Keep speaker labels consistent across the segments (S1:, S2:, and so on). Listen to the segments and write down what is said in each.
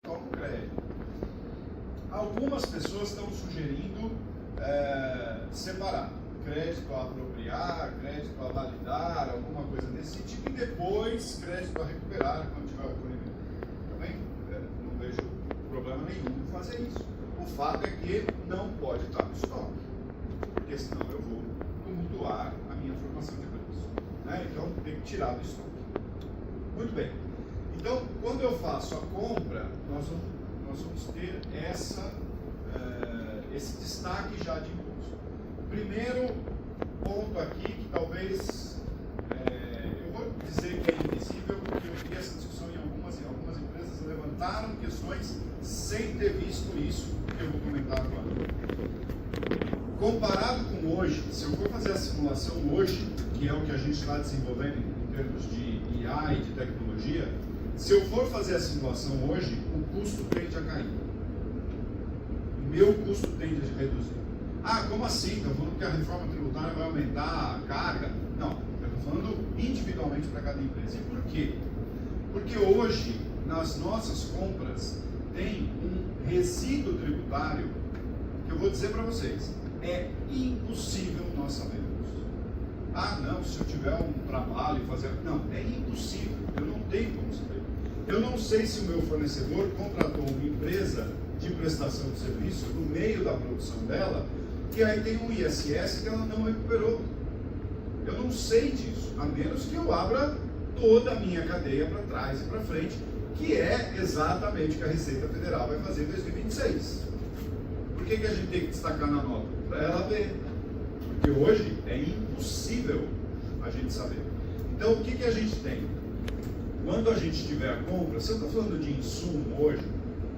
S1: toma o crédito. Algumas pessoas estão sugerindo separar crédito a apropriar, crédito a validar, alguma coisa desse tipo, e depois crédito a recuperar quando tiver ocorrido. Também não vejo problema nenhum em fazer isso. O fato é que não pode estar no estoque, porque senão eu vou tumultuar a minha formação de preço. Né? Então tem que tirar do estoque. Muito bem. Então, quando eu faço a compra, nós vamos ter esse destaque já de imposto. Primeiro ponto aqui, que talvez eu vou dizer que é invisível, porque eu vi essa discussão em algumas empresas levantaram questões sem ter visto isso, que eu vou comentar agora. Comparado com hoje, se eu for fazer a simulação hoje, que é o que a gente está desenvolvendo em termos de IA e de tecnologia, se eu for fazer a simulação hoje, o custo tende a cair. O meu custo tende a reduzir. Ah, como assim? Estão falando que a reforma tributária vai aumentar a carga? Não, eu estou falando individualmente para cada empresa. E por quê? Porque hoje, nas nossas compras, tem um resíduo tributário que eu vou dizer para vocês, é impossível nós sabermos. Ah, não, se eu tiver um trabalho e fazer... Não, é impossível, eu não tenho como saber. Eu não sei se o meu fornecedor contratou uma empresa de prestação de serviço no meio da produção dela, que aí tem um ISS que ela não recuperou. Eu não sei disso, a menos que eu abra toda a minha cadeia para trás e para frente, que é exatamente o que a Receita Federal vai fazer em 2026. Por que a gente tem que destacar na nota? Para ela ver. Porque hoje é impossível a gente saber. Então, o que a gente tem? Quando a gente tiver a compra, se eu estou falando de insumo hoje,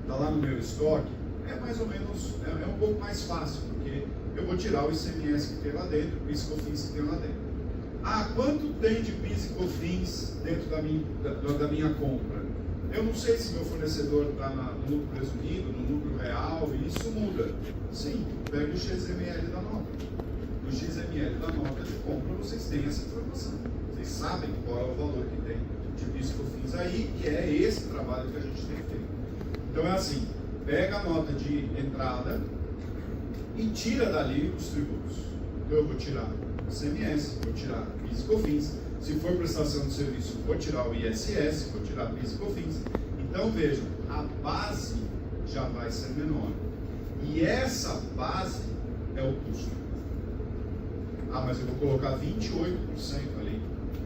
S1: está lá no meu estoque, é mais ou menos, é um pouco mais fácil, porque eu vou tirar o ICMS que tem lá dentro, o PIS e COFINS que tem lá dentro. Ah, quanto tem de PIS e COFINS dentro da minha compra? Eu não sei se meu fornecedor está no lucro presumido, no lucro real, e isso muda. Sim, pega o XML da nota. No XML da nota de compra vocês têm essa informação. Vocês sabem qual é o valor que tem de PIS e COFINS aí, que é esse trabalho que a gente tem feito. Então é assim, pega a nota de entrada e tira dali os tributos. Então eu vou tirar o ICMS, vou tirar PIS e COFINS. Se for prestação de serviço, vou tirar o ISS, vou tirar PIS e COFINS. Então vejam, a base já vai ser menor. E essa base é o custo. Ah, mas eu vou colocar 28% ali.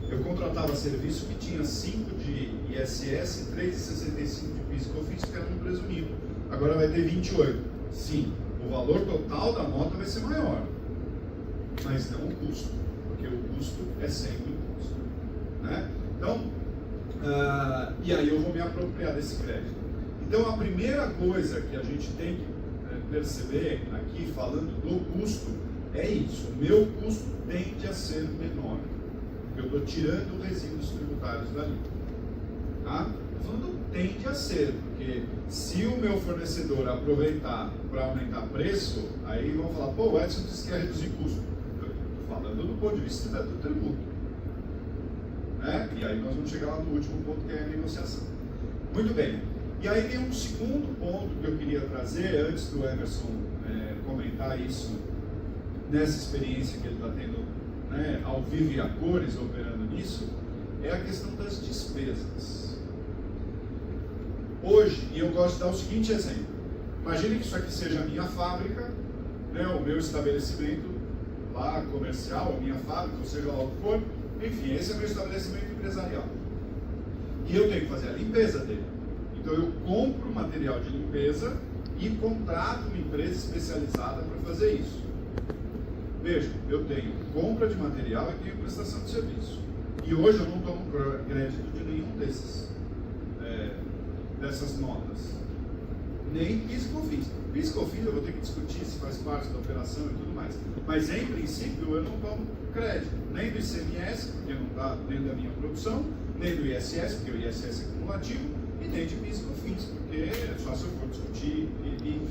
S1: Eu contratava serviço que tinha 5 de ISS e 3,65 de PIS e COFINS, que era no presumido. Agora vai ter 28. Sim, o valor total da nota vai ser maior, mas não o custo, porque o custo é sempre o custo. Né? Então, e aí eu vou me apropriar desse crédito. Então, a primeira coisa que a gente tem que perceber aqui, falando do custo, é isso. O meu custo tende a ser menor, porque eu estou tirando resíduos tributários dali. Tá? Estou falando tende a ser, porque se o meu fornecedor aproveitar para aumentar preço, aí vão falar, pô, o Edson disse que ia reduzir custo. Eu estou falando do ponto de vista do tributo. Né? E aí nós vamos chegar lá no último ponto, que é a negociação. Muito bem. E aí tem um segundo ponto que eu queria trazer, antes do Emerson comentar isso, nessa experiência que ele está tendo, né, ao vivo e a cores, operando nisso, é a questão das despesas. Hoje, e eu gosto de dar o seguinte exemplo, imagine que isso aqui seja a minha fábrica, né, o meu estabelecimento lá comercial, a minha fábrica, ou seja lá o que for, enfim, esse é o meu estabelecimento empresarial. E eu tenho que fazer a limpeza dele. Então eu compro material de limpeza e contrato uma empresa especializada para fazer isso. Veja, eu tenho compra de material e tenho prestação de serviço. E hoje eu não tomo crédito de nenhum dessas notas. Nem PIS e COFINS. PIS e COFINS eu vou ter que discutir se faz parte da operação e tudo mais. Mas em princípio eu não tomo crédito. Nem do ICMS, porque não está dentro da minha produção, nem do ISS, porque o ISS é cumulativo, e nem de PIS e COFINS, porque é só se eu for discutir, enfim.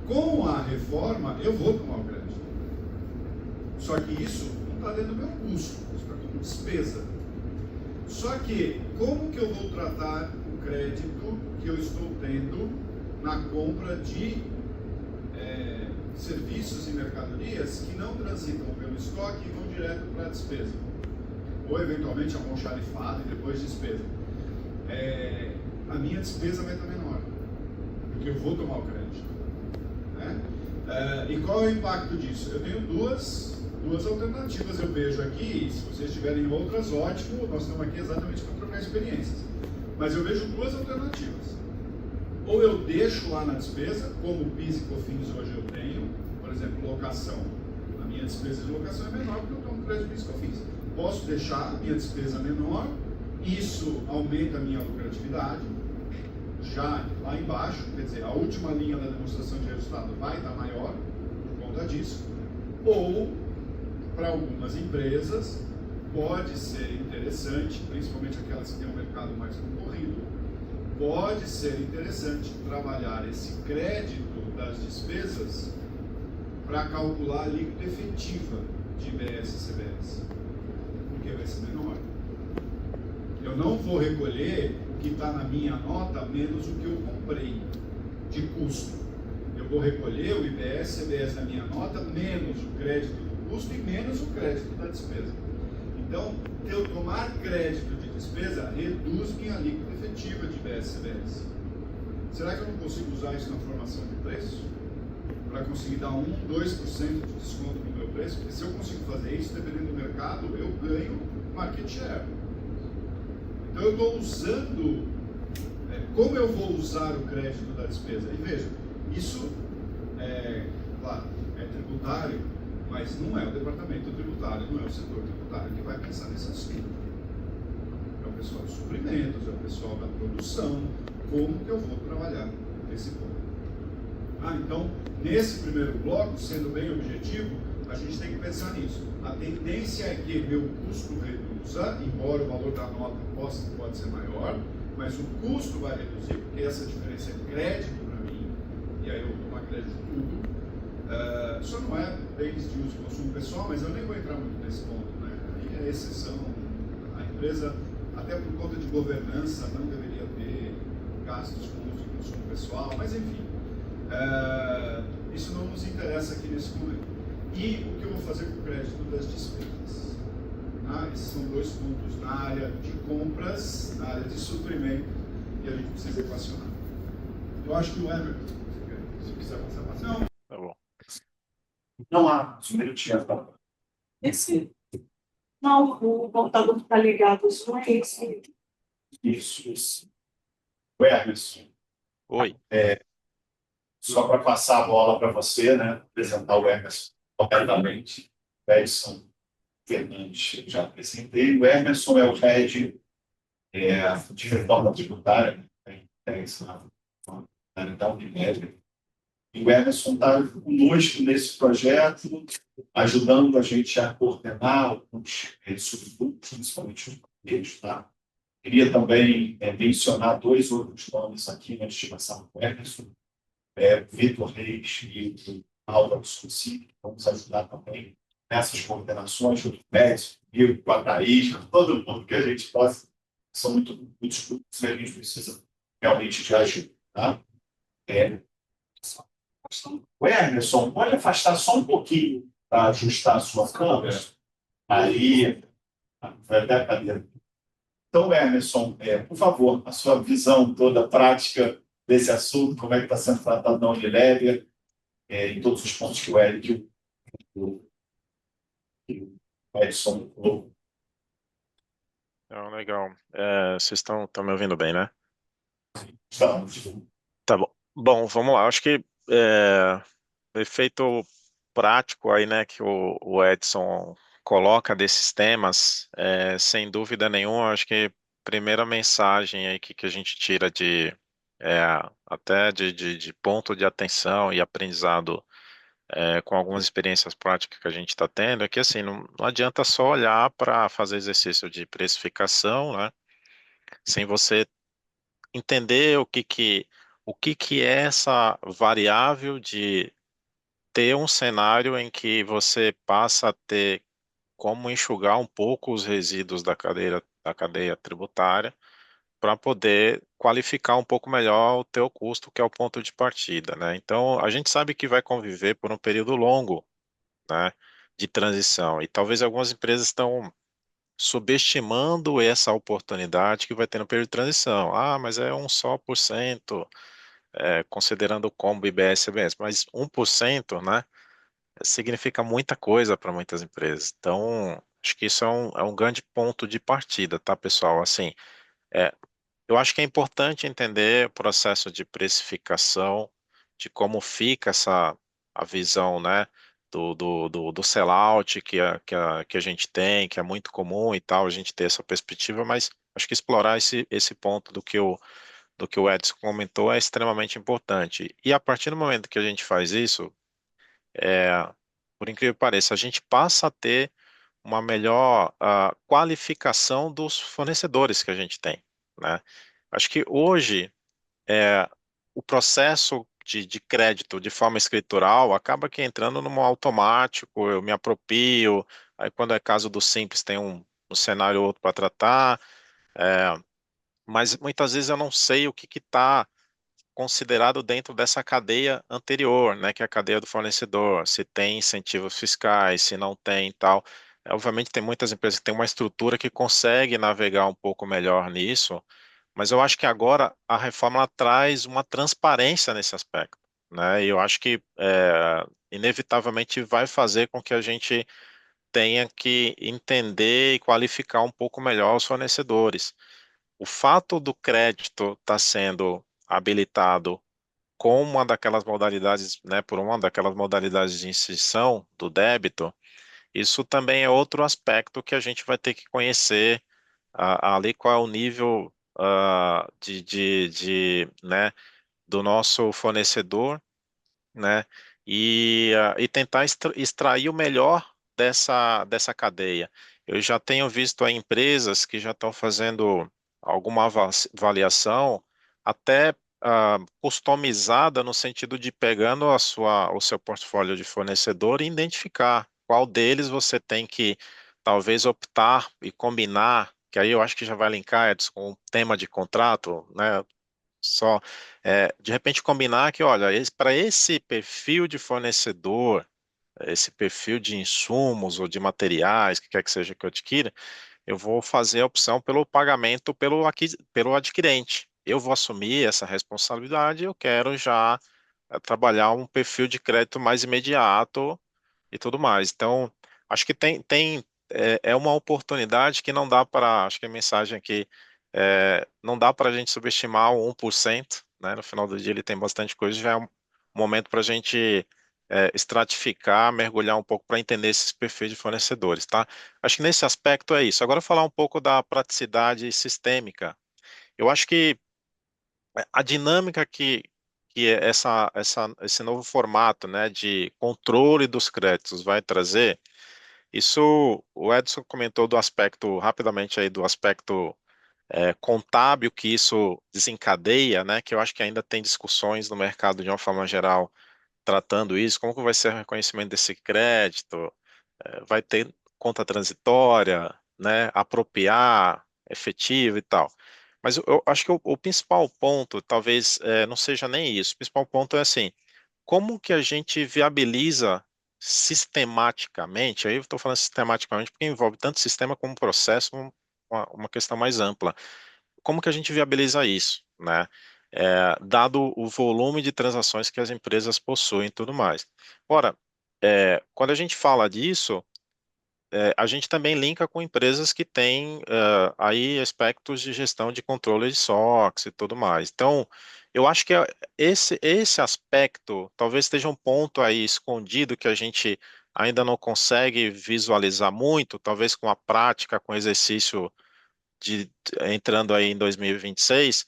S1: Com a reforma, eu vou tomar o crédito. Só que isso não está dentro do meu custo, isso está como despesa. Só que, como que eu vou tratar o crédito que eu estou tendo na compra de serviços e mercadorias que não transitam pelo estoque e vão direto para a despesa, ou eventualmente almoxarifado e depois despesa. A minha despesa vai estar menor, porque eu vou tomar o crédito, né? E qual é o impacto disso? Eu tenho duas alternativas, eu vejo aqui. Se vocês tiverem outras, ótimo, nós estamos aqui exatamente para trocar experiências, mas eu vejo duas alternativas. Ou eu deixo lá na despesa, como PIS e COFINS hoje eu tenho, por exemplo, locação. A minha despesa de locação é menor porque eu tomo crédito PIS e COFINS. Posso deixar a minha despesa menor, isso aumenta a minha lucratividade, já lá embaixo, quer dizer, a última linha da demonstração de resultado vai estar maior por conta disso. Ou, para algumas empresas, pode ser interessante, principalmente aquelas que têm um mercado mais concorrido, pode ser interessante trabalhar esse crédito das despesas para calcular a alíquota efetiva de IBS e CBS, porque vai ser menor. Eu não vou recolher o que está na minha nota menos o que eu comprei de custo. Eu vou recolher o IBS e CBS na minha nota menos o crédito do custo e menos o crédito da despesa. Então, eu tomar crédito de despesa reduz minha alíquota efetiva de IBS e CBS. Será que eu não consigo usar isso na formação de preço? Para conseguir dar 1, 2% de desconto no meu preço? Porque se eu consigo fazer isso, dependendo do mercado, eu ganho market share. Então eu estou usando, como eu vou usar o crédito da despesa? E veja, isso claro, é tributário, mas não é o departamento tributário, não é o setor tributário que vai pensar nesse assunto. É o pessoal dos suprimentos, é o pessoal da produção, como que eu vou trabalhar esse ponto. Então, nesse primeiro bloco, sendo bem objetivo, a gente tem que pensar nisso. A tendência é que meu custo reduza, embora o valor da nota pode ser maior, mas o custo vai reduzir, porque essa diferença é crédito para mim, e aí eu vou tomar crédito de tudo. Só não é bens de uso e consumo pessoal, mas eu nem vou entrar muito nesse ponto, né? Aí é exceção. A empresa, até por conta de governança, não deveria ter gastos com uso e consumo pessoal, mas enfim, isso não nos interessa aqui nesse momento. E o que eu vou fazer com o crédito das despesas? Esses são dois pontos na área de compras, na área de suprimento, e a gente precisa equacionar. Eu acho que o Everton, se quiser passar. Não.
S2: Tá bom.
S3: Não há suplemento.
S4: Esse. Não, o computador está ligado, isso não é esse.
S3: Isso. O Hermes,
S2: Oi.
S3: só para passar a bola para você, né? Apresentar o Hermes completamente. Edson Fernandes, já apresentei. O Emerson é o head de reforma tributária, da Unimed. E o Emerson está conosco nesse projeto, ajudando a gente a coordenar alguns subgrupos, principalmente os primeiros, tá? Queria também mencionar dois outros nomes aqui na estimação do Emerson, Vitor Reis e Álvaro Suci, que vamos ajudar também nessas coordenações, o Médico, comigo, com a Thaís, com todo mundo que a gente possa. São muitos grupos e a gente precisa realmente de ajuda, tá? O Emerson, pode afastar só um pouquinho para ajustar a sua câmera? Aí, vai até a cadeira. Então, Emerson, por favor, a sua visão toda prática desse assunto, como é que está sendo tratado na Unilever, em todos os pontos que o Eric e o Edson falou.
S2: Legal. Vocês estão me ouvindo bem, né?
S3: Estamos.
S2: Tá bom. Bom, vamos lá. Acho que o efeito prático aí, né, que o Edson coloca desses temas, sem dúvida nenhuma, acho que a primeira mensagem aí que a gente tira até de ponto de atenção e aprendizado com algumas experiências práticas que a gente está tendo, é que assim, não adianta só olhar para fazer exercício de precificação, né, sem você entender o que é essa variável de ter um cenário em que você passa a ter como enxugar um pouco os resíduos da cadeia tributária para poder qualificar um pouco melhor o teu custo, que é o ponto de partida, né? Então, a gente sabe que vai conviver por um período longo, né, de transição, e talvez algumas empresas estão subestimando essa oportunidade que vai ter no período de transição. Ah, mas é um só por cento, considerando o combo IBS e CBS, mas 1%, né, significa muita coisa para muitas empresas. Então, acho que isso é um grande ponto de partida, tá, pessoal? Assim, é, eu acho que é importante entender o processo de precificação, de como fica a visão, né, do sellout que a gente tem, que é muito comum e tal, a gente ter essa perspectiva, mas acho que explorar esse ponto do que o Edson comentou é extremamente importante. E a partir do momento que a gente faz isso, por incrível que pareça, a gente passa a ter uma melhor qualificação dos fornecedores que a gente tem, né? Acho que hoje o processo de crédito de forma escritural acaba que entrando no automático, eu me aproprio, aí quando é caso do simples tem um cenário ou outro para tratar, mas muitas vezes eu não sei o que está considerado dentro dessa cadeia anterior, né, que é a cadeia do fornecedor, se tem incentivos fiscais, se não tem e tal. Obviamente tem muitas empresas que têm uma estrutura que consegue navegar um pouco melhor nisso, mas eu acho que agora a reforma ela traz uma transparência nesse aspecto, né, e eu acho que inevitavelmente vai fazer com que a gente tenha que entender e qualificar um pouco melhor os fornecedores. O fato do crédito estar sendo habilitado com uma daquelas modalidades, né, por uma daquelas modalidades de instituição do débito, isso também é outro aspecto que a gente vai ter que conhecer ali qual é o nível né, do nosso fornecedor, né, e tentar extrair o melhor dessa cadeia. Eu já tenho visto aí empresas que já estão fazendo alguma avaliação até customizada no sentido de pegando o seu portfólio de fornecedor e identificar qual deles você tem que talvez optar e combinar, que aí eu acho que já vai linkar, Edson, com o tema de contrato, né? Só de repente combinar que, olha, para esse perfil de fornecedor, esse perfil de insumos ou de materiais, que quer que seja que eu adquira, eu vou fazer a opção pelo pagamento pelo adquirente. Eu vou assumir essa responsabilidade, eu quero já trabalhar um perfil de crédito mais imediato e tudo mais. Então, acho que é uma oportunidade que não dá para, acho que a mensagem aqui, não dá para a gente subestimar o 1%, né? No final do dia ele tem bastante coisa, já é um momento para a gente estratificar, mergulhar um pouco para entender esses perfis de fornecedores, tá? Acho que nesse aspecto é isso. Agora falar um pouco da praticidade sistêmica. Eu acho que a dinâmica que esse novo formato, né, de controle dos créditos vai trazer, isso o Edson comentou do aspecto, rapidamente aí, do aspecto contábil que isso desencadeia, né, que eu acho que ainda tem discussões no mercado de uma forma geral tratando isso, como que vai ser o reconhecimento desse crédito, vai ter conta transitória, né, apropriar, efetivo e tal. Mas eu acho que o principal ponto, talvez não seja nem isso. O principal ponto é assim, como que a gente viabiliza sistematicamente, aí eu estou falando sistematicamente porque envolve tanto sistema como processo, uma questão mais ampla. Como que a gente viabiliza isso, né? Dado o volume de transações que as empresas possuem e tudo mais. Ora, quando a gente fala disso, a gente também linka com empresas que têm aí aspectos de gestão de controle de SOX e tudo mais. Então, eu acho que esse aspecto talvez esteja um ponto aí escondido que a gente ainda não consegue visualizar muito, talvez com a prática, com o exercício entrando aí em 2026,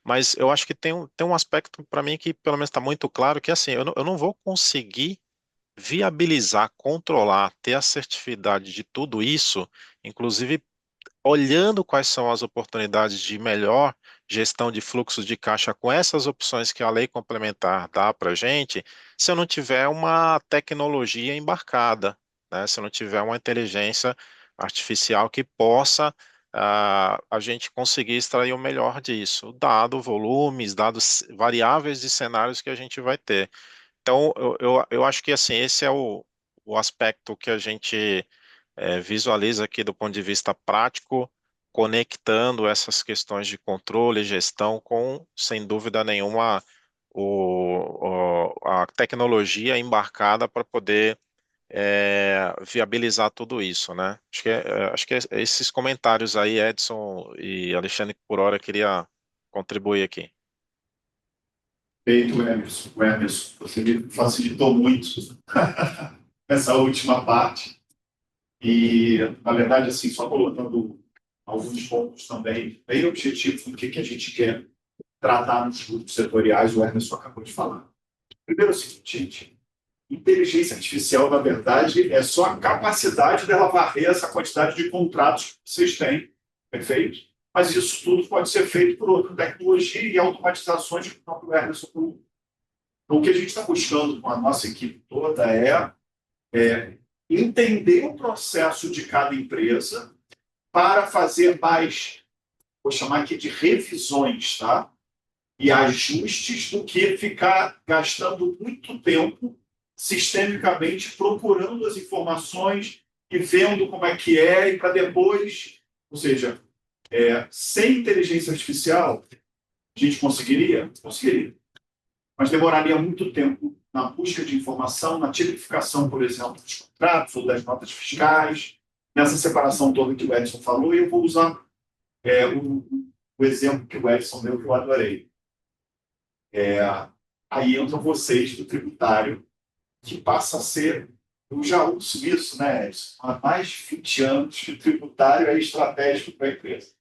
S2: mas eu acho que tem um aspecto para mim que pelo menos está muito claro, que assim, eu não vou conseguir viabilizar, controlar, ter assertividade de tudo isso, inclusive olhando quais são as oportunidades de melhor gestão de fluxos de caixa com essas opções que a lei complementar dá para a gente, se eu não tiver uma tecnologia embarcada, né? Se eu não tiver uma inteligência artificial que possa a gente conseguir extrair o melhor disso, dado volumes, dados variáveis de cenários que a gente vai ter. Então, eu acho que assim, esse é o aspecto que a gente visualiza aqui do ponto de vista prático, conectando essas questões de controle e gestão com, sem dúvida nenhuma, a tecnologia embarcada para poder viabilizar tudo isso, né? Acho que esses comentários aí, Edson e Alexandre, por hora, queria contribuir aqui.
S3: Feito, Emerson. O Emerson, você me facilitou muito essa última parte. E, na verdade, assim, só colocando alguns pontos também, bem objetivos do que a gente quer tratar nos grupos setoriais, o Emerson acabou de falar. Primeiro é o seguinte, gente, inteligência artificial, na verdade, é só a capacidade dela varrer essa quantidade de contratos que vocês têm, perfeito? Mas isso tudo pode ser feito por outra tecnologia e automatizações que o próprio Emerson falou. Então, o que a gente está buscando com a nossa equipe toda é entender o processo de cada empresa para fazer mais, vou chamar aqui de revisões, tá? E ajustes do que ficar gastando muito tempo sistemicamente procurando as informações e vendo como é que é, e para depois, ou seja, sem inteligência artificial, a gente conseguiria? Conseguiria. Mas demoraria muito tempo na busca de informação, na tipificação, por exemplo, dos contratos ou das notas fiscais, nessa separação toda que o Edson falou, e eu vou usar o exemplo que o Edson deu, que eu adorei. Aí entram vocês do tributário, que passa a ser, eu já uso isso, né, Edson? Há mais de 20 anos que o tributário é estratégico para a empresa.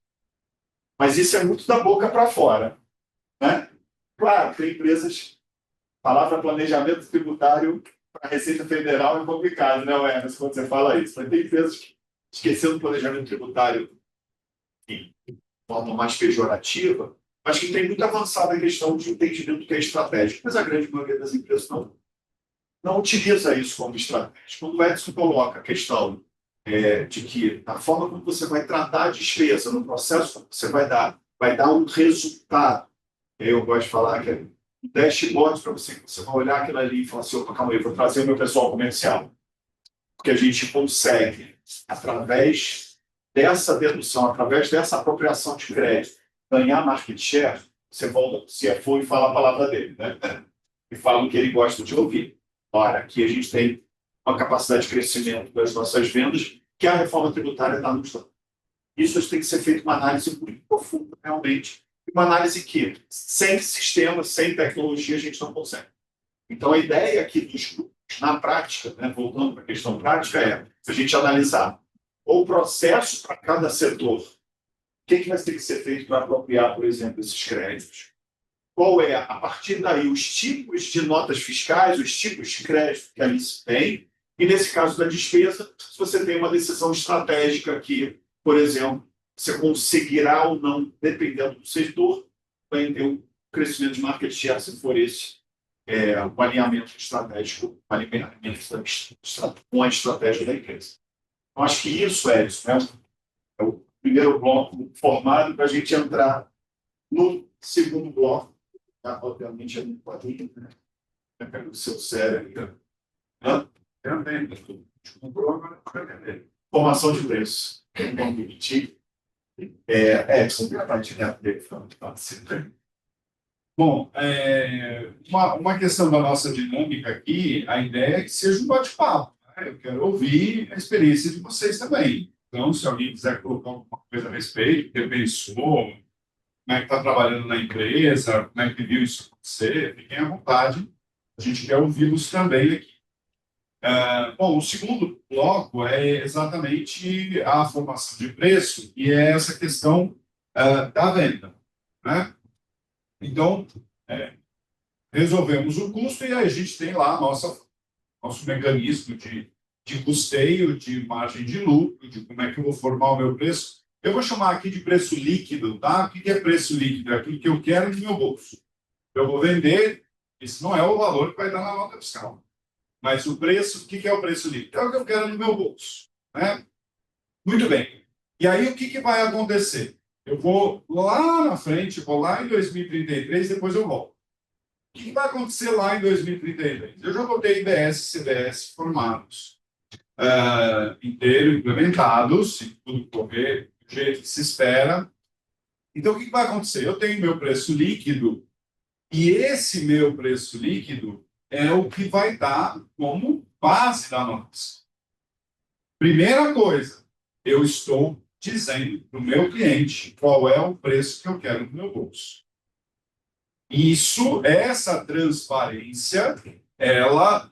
S3: Mas isso é muito da boca para fora, né? Claro, tem empresas, a palavra planejamento tributário para a Receita Federal é complicado, né, Emerson, quando você fala isso. Mas tem empresas que, esquecendo o planejamento tributário de forma mais pejorativa, mas que tem muito avançada a questão de entendimento que é estratégico. Mas a grande maioria das empresas não utiliza isso como estratégia. Quando o Edson coloca a questão de que a forma como você vai tratar a despesa no processo que você vai dar um resultado. Eu gosto de falar que é um dashboard para você vai olhar aquilo ali e falar assim, opa, calma aí, vou trazer o meu pessoal comercial. Porque a gente consegue, através dessa dedução, através dessa apropriação de crédito, ganhar market share. Você volta para o CFO e fala a palavra dele, né? E fala o que ele gosta de ouvir. Ora, aqui a gente tem uma capacidade de crescimento das nossas vendas que a reforma tributária está nos dando. Isso tem que ser feito uma análise muito profunda, realmente. Uma análise que, sem sistema, sem tecnologia, a gente não consegue. Então, a ideia aqui dos grupos, na prática, né, voltando para a questão prática, é a gente analisar o processo para cada setor. O que vai ter que ser feito para apropriar, por exemplo, esses créditos? Qual é, a partir daí, os tipos de notas fiscais, os tipos de crédito que ali se tem, e nesse caso da despesa, se você tem uma decisão estratégica que, por exemplo, você conseguirá ou não, dependendo do setor, vai ter um crescimento de market share, se for esse o alinhamento estratégico, com a estratégia da empresa. Então, acho que isso, Edson, é o primeiro bloco formado para a gente entrar no segundo bloco. Obviamente, é muito quadrinho, né? Pega o seu cérebro. Formação de preço. Vamos repetir. Edson, vai direto dele falando.
S1: Bom, uma questão da nossa dinâmica aqui, a ideia é que seja um bate-papo. Né? Eu quero ouvir a experiência de vocês também. Então, se alguém quiser colocar alguma coisa a respeito, o que pensou, como é que está trabalhando na empresa, como é que viu isso acontecer, fiquem à vontade. A gente quer ouvi-los também aqui. Bom, o segundo bloco é exatamente a formação de preço e é essa questão da venda. Né? Então, resolvemos o custo e aí a gente tem lá nosso mecanismo de custeio, de margem de lucro, de como é que eu vou formar o meu preço. Eu vou chamar aqui de preço líquido, tá? O que é preço líquido? É aquilo que eu quero no meu bolso. Eu vou vender, esse não é o valor que vai dar na nota fiscal. Mas o preço, o que é o preço líquido? É o que eu quero no meu bolso. Né? Muito bem. E aí, o que vai acontecer? Eu vou lá na frente, vou lá em 2033, depois eu volto. O que vai acontecer lá em 2033? Eu já botei IBS e CBS formados, inteiro, implementados, se tudo correr do jeito que se espera. Então, o que vai acontecer? Eu tenho meu preço líquido, e esse meu preço líquido é o que vai dar como base da nossa. Primeira coisa, eu estou dizendo para o meu cliente qual é o preço que eu quero no meu bolso. Isso, essa transparência, ela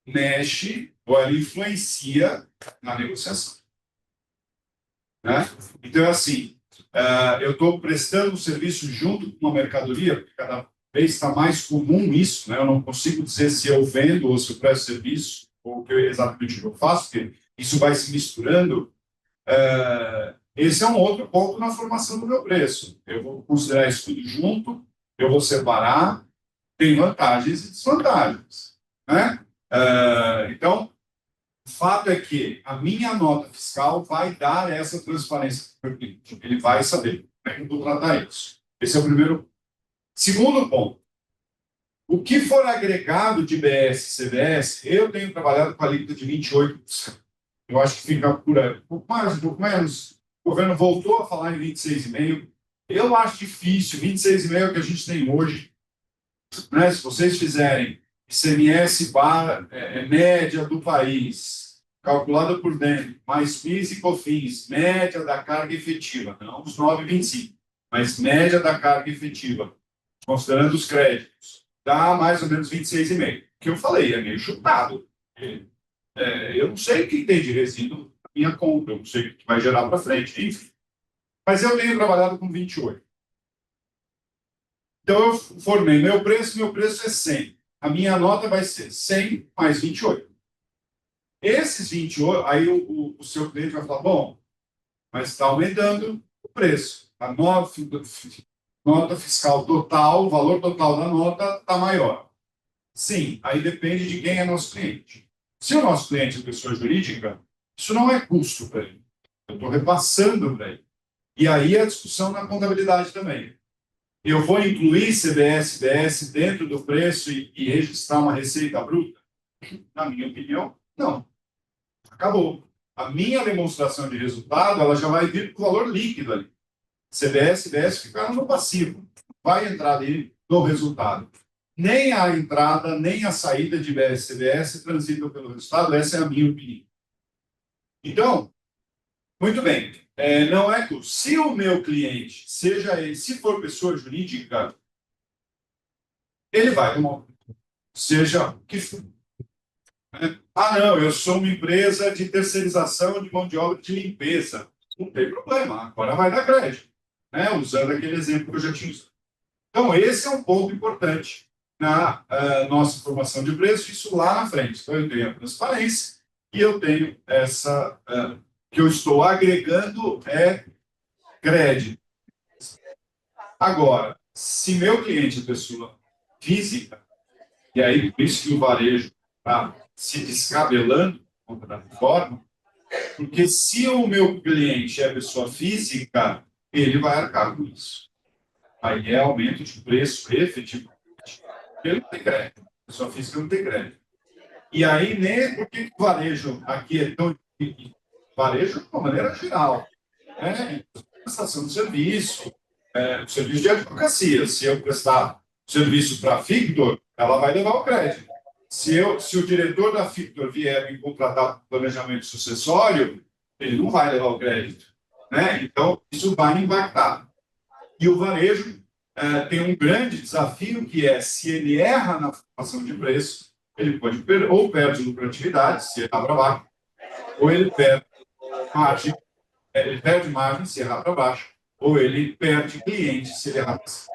S1: mexe ou ela influencia na negociação. Né? Então, assim, eu estou prestando um serviço junto com uma mercadoria, porque cada vez está mais comum isso, né? Eu não consigo dizer se eu vendo ou se eu presto serviço, ou o que exatamente eu faço, porque isso vai se misturando. Esse é um outro ponto na formação do meu preço. Eu vou considerar isso tudo junto, eu vou separar, tem vantagens e desvantagens. Né? Então, o fato é que a minha nota fiscal vai dar essa transparência para o cliente. Ele vai saber como é que eu vou tratar isso. Esse é o primeiro. Segundo ponto. O que for agregado de IBS e CBS, eu tenho trabalhado com a alíquota de 28%. Eu acho que fica por aí. Um pouco mais, um pouco menos. O governo voltou a falar em 26,5%. Eu acho difícil. 26,5% é o que a gente tem hoje. Né? Se vocês fizerem ICMS média do país, calculada por dentro, mais PIS e COFINS, média da carga efetiva, não os 9,25, mas média da carga efetiva, considerando os créditos, dá mais ou menos 26,5%. O que eu falei, é meio chutado. Eu não sei o que tem de resíduo na minha conta, eu não sei o que vai gerar para frente, enfim. Mas eu tenho trabalhado com 28%. Então, eu formei meu preço é 100. A minha nota vai ser 100 mais 28. Esses 28, aí o seu cliente vai falar, bom, mas está aumentando o preço. A nota fiscal total, o valor total da nota está maior. Sim, aí depende de quem é nosso cliente. Se o nosso cliente é pessoa jurídica, isso não é custo para ele. Eu estou repassando para ele. E aí a discussão na contabilidade também. Eu vou incluir CBS, IBS dentro do preço e registrar uma receita bruta? Na minha opinião, não. Acabou. A minha demonstração de resultado ela já vai vir com o valor líquido ali. CBS, IBS ficaram no passivo. Vai entrar ali no resultado. Nem a entrada, nem a saída de IBS e CBS transitam pelo resultado. Essa é a minha opinião. Então, muito bem. Não é que se o meu cliente, seja ele, se for pessoa jurídica, ele vai, seja o que for. Não, eu sou uma empresa de terceirização de mão de obra de limpeza. Não tem problema, agora vai dar crédito. Né? Usando aquele exemplo que eu já tinha usado. Então, esse é um ponto importante na nossa formação de preço, isso lá na frente. Então, eu tenho a transparência e eu tenho essa... que eu estou agregando crédito. Agora, se meu cliente é pessoa física, e aí por isso que o varejo está se descabelando contra da reforma, porque se o meu cliente é pessoa física, ele vai arcar com isso. Aí é aumento de preço efetivamente. Ele não tem crédito. A pessoa física não tem crédito. E aí, nem por que o varejo aqui é tão... Varejo de uma maneira geral. Prestação de serviço, serviço de advocacia. Se eu prestar serviço para a Fictor, ela vai levar o crédito. Se o diretor da Fictor vier me contratar para planejamento sucessório, ele não vai levar o crédito. Né? Então, isso vai impactar. E o varejo tem um grande desafio, que é, se ele erra na formação de preço, ele pode ou perde lucratividade, se errar para baixo, ou ele perde margem se errar para baixo, ou ele perde cliente se ele errar para cima.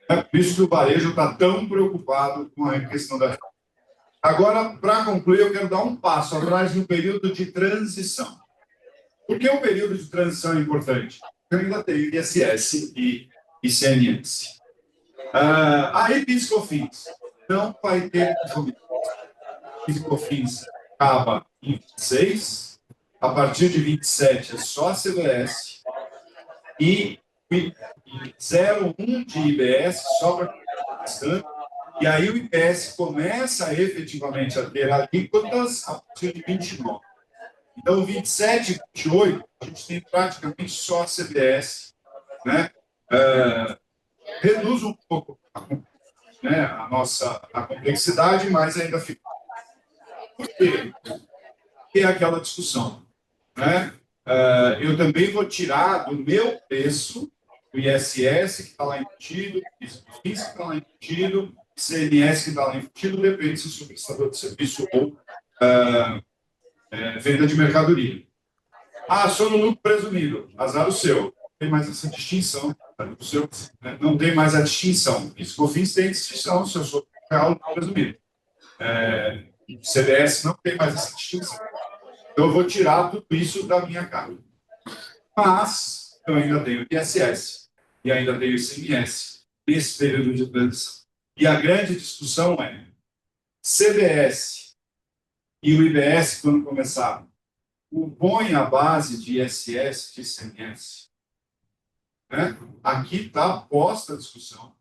S1: É por isso que o varejo está tão preocupado com a questão da... Agora, para concluir, eu quero dar um passo atrás no período de transição. Por que o período de transição é importante? Porque ainda tem ISS e ICMS. Aí, PIS e COFINS. Não vai ter PIS e COFINS acaba em 26, A partir de 27 é só a CBS. E 0,1 de IBS só para bastante. E aí o IBS começa efetivamente a ter alíquotas a partir de 29. Então, 27 e 28, a gente tem praticamente só a CBS, né? Reduz um pouco, né, a complexidade, mas ainda fica. Por quê? Porque é aquela discussão, né? Eu também vou tirar do meu preço o ISS, que está lá embutido, o ISS que está lá embutido, o CMS que está lá embutido, depende se eu sou prestador de serviço ou venda de mercadoria. Sou no lucro presumido, azar o seu. Não tem mais essa distinção. O seu, né? Não tem mais a distinção. PIS/COFINS tem distinção se eu sou real lucro presumido. CBS não tem mais essa distinção. Então, eu vou tirar tudo isso da minha carga. Mas eu ainda tenho o ISS e ainda tenho o ICMS nesse período de transição. E a grande discussão é CBS e o IBS, quando começar, compõem a base de ISS e de ICMS. Né? Aqui está posta a discussão.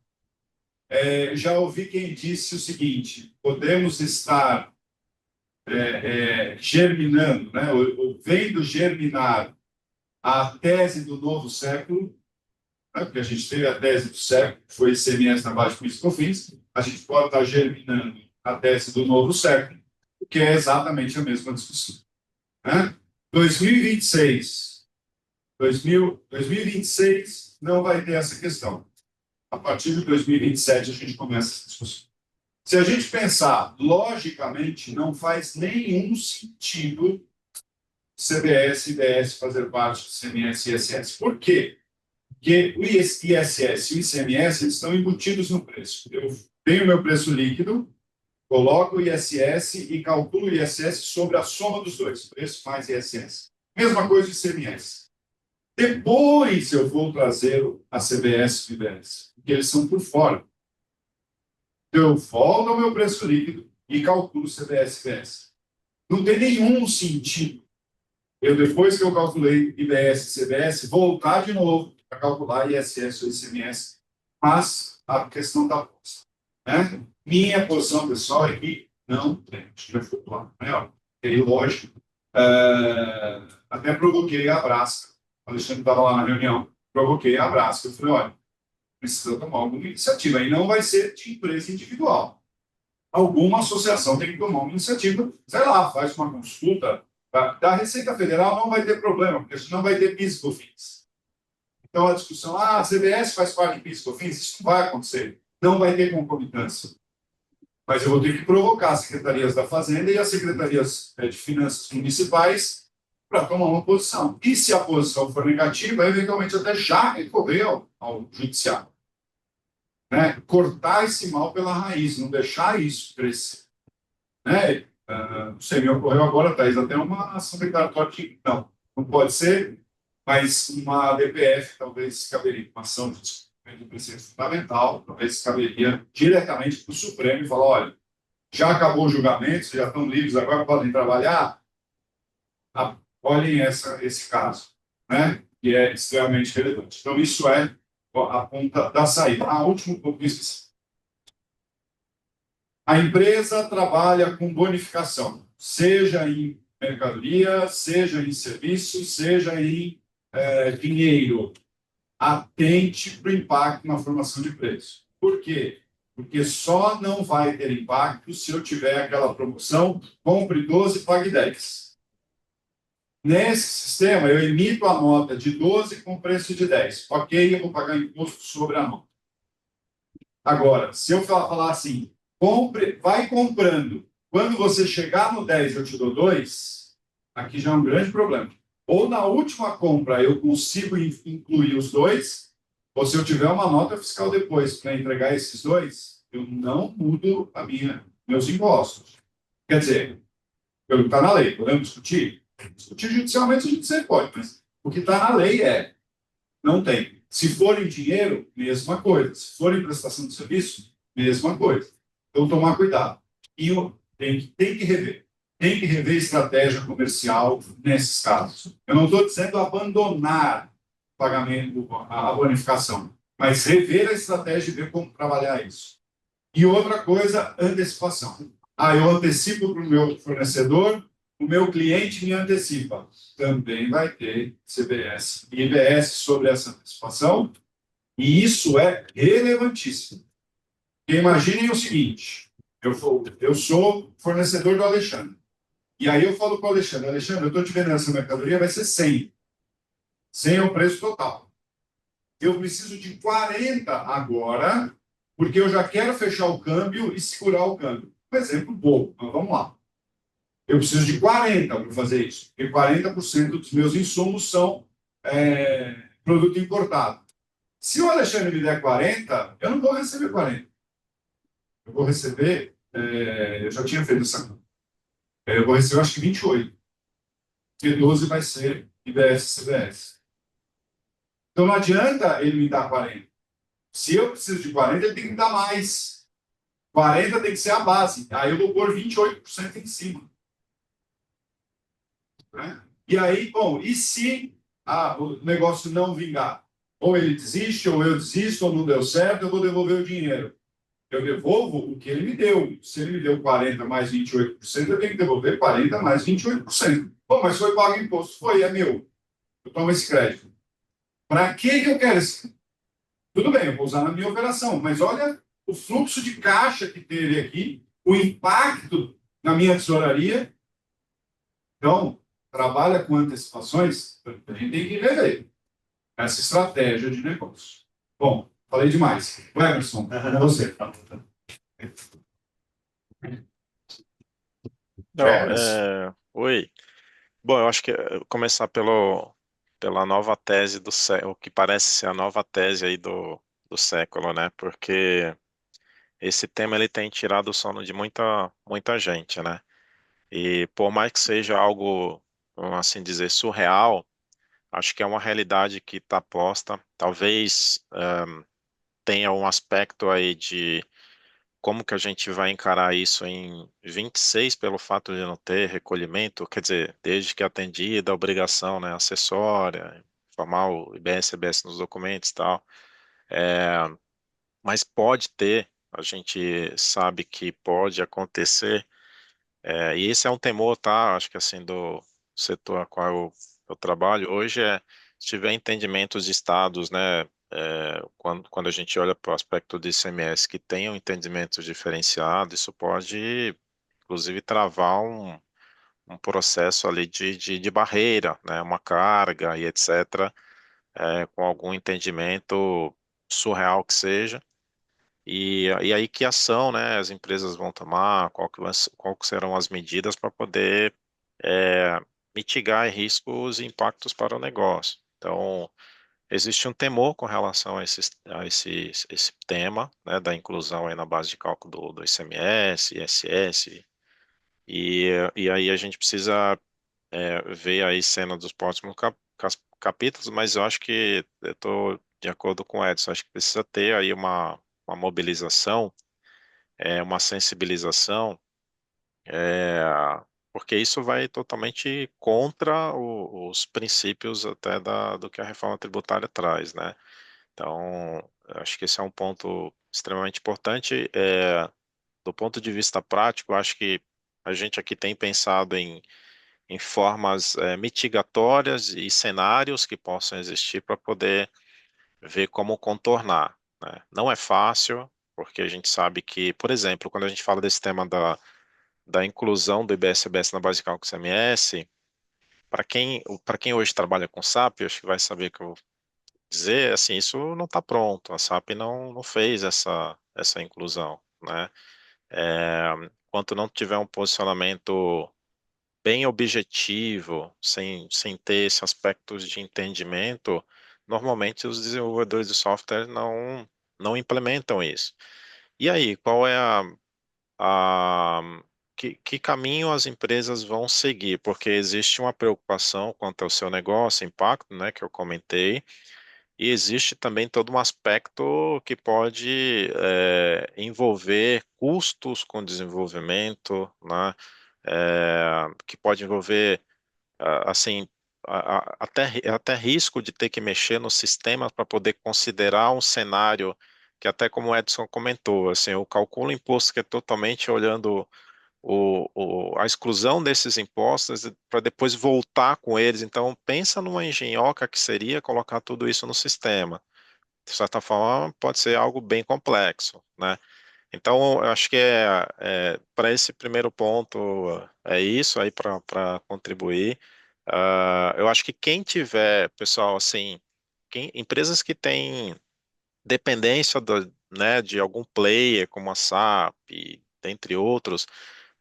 S1: Já ouvi quem disse o seguinte: podemos estar germinando, né? ou vendo germinar a tese do novo século, né? Porque a gente teve a tese do século, que foi ICMS na base de PIS/COFINS, a gente pode estar germinando a tese do novo século, que é exatamente a mesma discussão. Né? 2026 não vai ter essa questão. A partir de 2027 a gente começa essa discussão. Se a gente pensar logicamente, não faz nenhum sentido CBS e IBS fazer parte do ICMS e ISS. Por quê? Porque o ISS e o ICMS eles estão embutidos no preço. Eu tenho o meu preço líquido, coloco o ISS e calculo o ISS sobre a soma dos dois, preço mais ISS. Mesma coisa do ICMS. Depois eu vou trazer a CBS e o IBS, porque eles são por fora. Eu volto ao meu preço líquido e calculo CBS e IBS. Não tem nenhum sentido eu, depois que eu calculei IBS e CBS, voltar de novo para calcular ISS ou ICMS, mas a questão está posta. Né? Minha posição pessoal é que não tem. Acho que vai flutuar. É lógico. Até provoquei a Brasca. O Alexandre estava lá na reunião. Provoquei a Brasca. Eu falei, olha, precisa tomar alguma iniciativa. E não vai ser de empresa individual. Alguma associação tem que tomar uma iniciativa. Sei lá, faz uma consulta. Da Receita Federal não vai ter problema, porque senão vai ter PIS/COFINS. Então, a discussão, a CBS faz parte de PIS/COFINS, isso não vai acontecer. Não vai ter concomitância. Mas eu vou ter que provocar as secretarias da Fazenda e as secretarias de Finanças municipais para tomar uma posição. E se a posição for negativa, eventualmente até já recorrer ao judiciário. Né? Cortar esse mal pela raiz, não deixar isso crescer. Né? Não sei, me ocorreu agora, Thaís, até uma ação declaratória que não pode ser, mas uma DPF talvez caberia, uma ação de descumprimento do preceito fundamental, talvez caberia diretamente para o Supremo e falar, olha, já acabou o julgamento, vocês já estão livres, agora podem trabalhar. Olhem esse caso, né? Que é extremamente relevante. Então, isso é a ponta da saída. Último ponto que esqueci. A empresa trabalha com bonificação, seja em mercadoria, seja em serviço, seja em dinheiro. Atente para o impacto na formação de preço. Por quê? Porque só não vai ter impacto se eu tiver aquela promoção, compre 12, pague 10. Nesse sistema, eu emito a nota de 12 com preço de 10. Ok, eu vou pagar imposto sobre a nota. Agora, se eu falar assim, vai comprando. Quando você chegar no 10, eu te dou 2, aqui já é um grande problema. Ou na última compra eu consigo incluir os 2, ou se eu tiver uma nota fiscal depois para entregar esses 2, eu não mudo meus impostos. Quer dizer, pelo que está na lei, podemos discutir? Discutir judicialmente a gente sempre pode, mas o que está na lei não tem. Se for em dinheiro, mesma coisa. Se for em prestação de serviço, mesma coisa. Então, tomar cuidado. E tem que rever.
S3: tem que rever estratégia comercial nesses casos. Eu não estou dizendo abandonar o pagamento, a bonificação, mas rever a estratégia e ver como trabalhar isso. E outra coisa, antecipação. Eu antecipo para o meu fornecedor, o meu cliente me antecipa. Também vai ter CBS e IBS sobre essa antecipação, e isso é relevantíssimo. Porque imaginem o seguinte, eu sou fornecedor do Alexandre, e aí eu falo para o Alexandre, Alexandre, eu estou te vendendo essa mercadoria, vai ser 100. 100 é o preço total. Eu preciso de 40 agora, porque eu já quero fechar o câmbio e segurar o câmbio. Um exemplo bobo, mas vamos lá. Eu preciso de 40 para fazer isso, porque 40% dos meus insumos são produto importado. Se o Alexandre me der 40, eu não vou receber 40. Eu vou receber, eu já tinha feito essa conta. Eu vou receber, acho que 28. Porque 12 vai ser IBS e CBS. Então não adianta ele me dar 40. Se eu preciso de 40, ele tem que me dar mais. 40 tem que ser a base. Aí eu vou pôr 28% em cima. Né? E aí, bom, e se o negócio não vingar? Ou ele desiste, ou eu desisto, ou não deu certo, eu vou devolver o dinheiro. Eu devolvo o que ele me deu. Se ele me deu 40 mais 28%, eu tenho que devolver 40 mais 28%. Bom, mas foi pago imposto. Foi, é meu. Eu tomo esse crédito. Para que eu quero esse? Tudo bem, eu vou usar na minha operação, mas olha o fluxo de caixa que teve aqui, o impacto na minha tesouraria. Então, trabalha com antecipações, a gente tem que rever essa estratégia de negócio. Bom, falei demais. O Emerson, é você.
S2: Não, oi. Bom, eu acho que começar pela nova tese do século, o que parece ser a nova tese aí do século, né? Porque esse tema ele tem tirado o sono de muita gente, né? E por mais que seja algo, vamos assim dizer, surreal, acho que é uma realidade que está posta. Talvez tenha um aspecto aí de como que a gente vai encarar isso em 26 pelo fato de não ter recolhimento, quer dizer, desde que atendida a obrigação, né, acessória, informar o IBS, CBS nos documentos e tal. Mas pode ter, a gente sabe que pode acontecer, e esse é um temor, tá? Acho que assim, do setor a qual eu trabalho hoje se tiver entendimentos de estados, né, quando a gente olha para o aspecto do ICMS que tenham entendimentos diferenciados, isso pode, inclusive, travar um processo ali de barreira, né, uma carga e etc., com algum entendimento surreal que seja. E aí que ação, né, as empresas vão tomar, qual que serão as medidas para poder é, mitigar riscos e impactos para o negócio. Então, existe um temor com relação esse tema, né, da inclusão aí na base de cálculo do ICMS, ISS, e aí a gente precisa ver aí cena dos próximos capítulos, mas eu acho que eu estou de acordo com o Edson, acho que precisa ter aí uma mobilização, uma sensibilização, é, porque isso vai totalmente contra os princípios até do que a reforma tributária traz, né? Então, eu acho que esse é um ponto extremamente importante. Do ponto de vista prático, eu acho que a gente aqui tem pensado em formas mitigatórias e cenários que possam existir para poder ver como contornar, né? Não é fácil, porque a gente sabe que, por exemplo, quando a gente fala desse tema da inclusão do IBS-CBS na base de cálculo CMS, para quem hoje trabalha com SAP, eu acho que vai saber que eu vou dizer, assim, isso não está pronto, a SAP não fez essa inclusão, né? Enquanto não tiver um posicionamento bem objetivo, sem ter esse aspecto de entendimento, normalmente os desenvolvedores de software não implementam isso. E aí, qual é a que caminho as empresas vão seguir? Porque existe uma preocupação quanto ao seu negócio, impacto, né, que eu comentei, e existe também todo um aspecto que pode envolver custos com desenvolvimento, né? que pode envolver, assim, até risco de ter que mexer no sistema para poder considerar um cenário que até como o Edson comentou, assim, eu calculo imposto que é totalmente olhando a exclusão desses impostos para depois voltar com eles. Então, pensa numa engenhoca que seria colocar tudo isso no sistema. De certa forma, pode ser algo bem complexo, né? Então, eu acho que para esse primeiro ponto é isso aí para contribuir. Eu acho que quem tiver, pessoal, assim, empresas que têm dependência né, de algum player, como a SAP, dentre outros,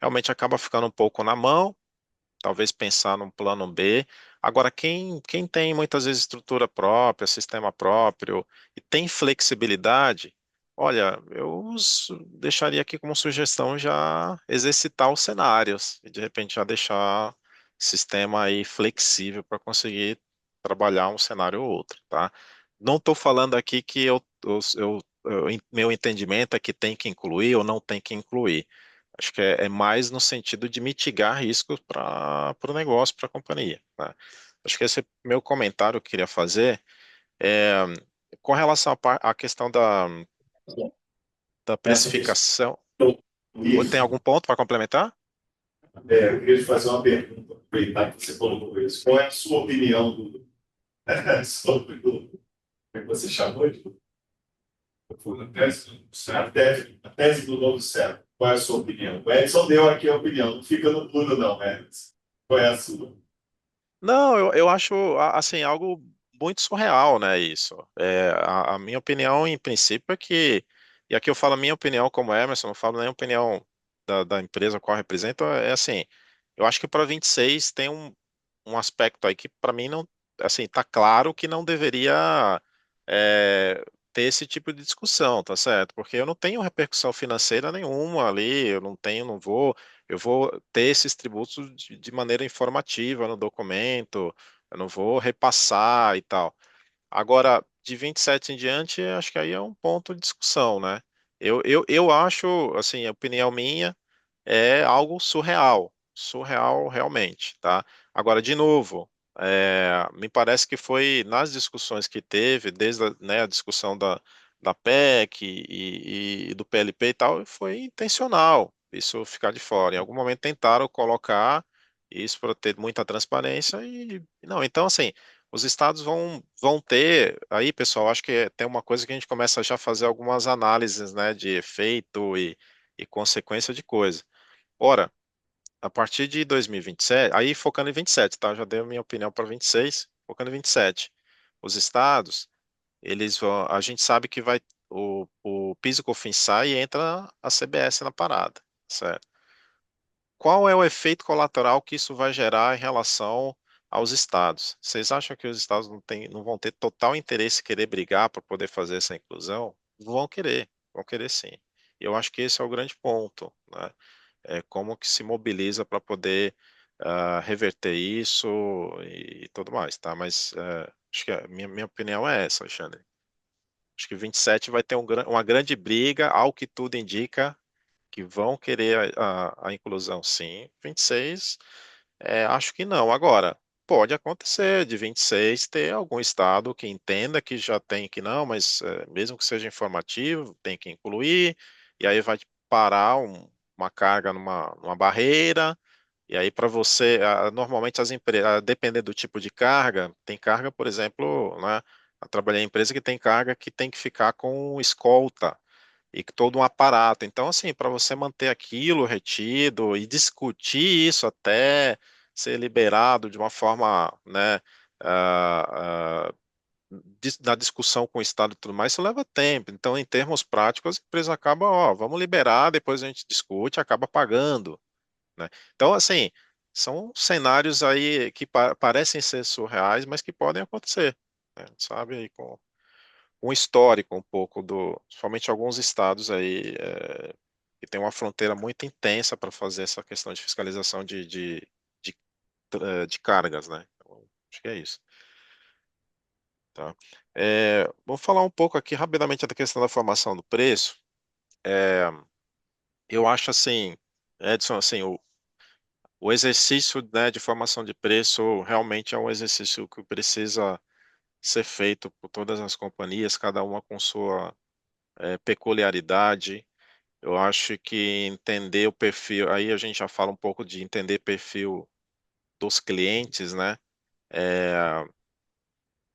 S2: realmente acaba ficando um pouco na mão, talvez pensar num plano B. Agora, quem tem muitas vezes estrutura própria, sistema próprio e tem flexibilidade, olha, deixaria aqui como sugestão já exercitar os cenários e de repente já deixar o sistema aí flexível para conseguir trabalhar um cenário ou outro, tá? Não estou falando aqui que meu entendimento é que tem que incluir ou não tem que incluir. Acho que é mais no sentido de mitigar riscos para o negócio, para a companhia, né? Acho que esse é meu comentário que eu queria fazer. É, com relação à questão da
S3: Essa questão
S2: precificação,
S3: do
S2: tem
S3: risco,
S2: algum ponto para complementar?
S3: eu queria te fazer uma pergunta, aproveitar que você colocou isso. Qual é a sua opinião sobre como é que você chamou de a tese do novo século? Qual é a sua opinião? O Edson deu aqui a opinião, não fica no mudo, não, Edson. Qual é a sua?
S2: Não, eu acho assim algo muito surreal, né? Isso. A minha opinião, em princípio, é que, e aqui eu falo a minha opinião como Emerson, não falo nem a opinião da empresa a qual eu represento, é assim, eu acho que para 26 tem um aspecto aí que para mim não, assim, tá claro que não deveria ter esse tipo de discussão, tá certo? Porque eu não tenho repercussão financeira nenhuma ali, eu vou ter esses tributos de maneira informativa no documento, eu não vou repassar e tal. Agora, de 27 em diante, acho que aí é um ponto de discussão, né? Eu acho, assim, a opinião minha é algo surreal, surreal realmente, tá? Agora, de novo, me parece que foi nas discussões que teve, desde né, a discussão da PEC e do PLP e tal, foi intencional isso ficar de fora. Em algum momento tentaram colocar isso para ter muita transparência e não. Então, assim, os estados vão ter, aí, pessoal, acho que tem uma coisa que a gente começa já a fazer algumas análises, né, de efeito e consequência de coisa. Ora, a partir de 2027, aí focando em 27, tá? Eu já dei a minha opinião para 26, focando em 27. Os estados, a gente sabe que o PIS e COFINS sai e entra a CBS na parada, certo? Qual é o efeito colateral que isso vai gerar em relação aos estados? Vocês acham que os estados não vão ter total interesse em querer brigar para poder fazer essa inclusão? Vão querer sim. E eu acho que esse é o grande ponto, né? Como que se mobiliza para poder reverter isso e tudo mais, tá? Mas acho que a minha opinião é essa, Alexandre. Acho que 27 vai ter uma grande briga, ao que tudo indica, que vão querer a inclusão, sim. 26, acho que não. Agora, pode acontecer de 26 ter algum estado que entenda que já tem que não, mas mesmo que seja informativo, tem que incluir, e aí vai parar uma carga numa barreira, e aí para você, normalmente as empresas, dependendo do tipo de carga, tem carga, por exemplo, né? Eu trabalhei em empresa que tem carga que tem que ficar com escolta e todo um aparato. Então, assim, para você manter aquilo retido e discutir isso até ser liberado de uma forma, né, ah, ah, na discussão com o Estado e tudo mais, isso leva tempo. Então, em termos práticos, a empresa acaba, ó, vamos liberar, depois a gente discute, acaba pagando, né? Então, assim, são cenários aí que parecem ser surreais, mas que podem acontecer, né? Sabe, aí com um histórico um pouco somente alguns estados aí que tem uma fronteira muito intensa para fazer essa questão de fiscalização de, de cargas, né? Então, acho que é isso, tá? Vou falar um pouco aqui rapidamente da questão da formação do preço. É, eu acho assim, Edson, assim, o exercício, né, de formação de preço realmente é um exercício que precisa ser feito por todas as companhias, cada uma com sua peculiaridade. Eu acho que entender o perfil, aí a gente já fala um pouco de entender perfil dos clientes, né? É,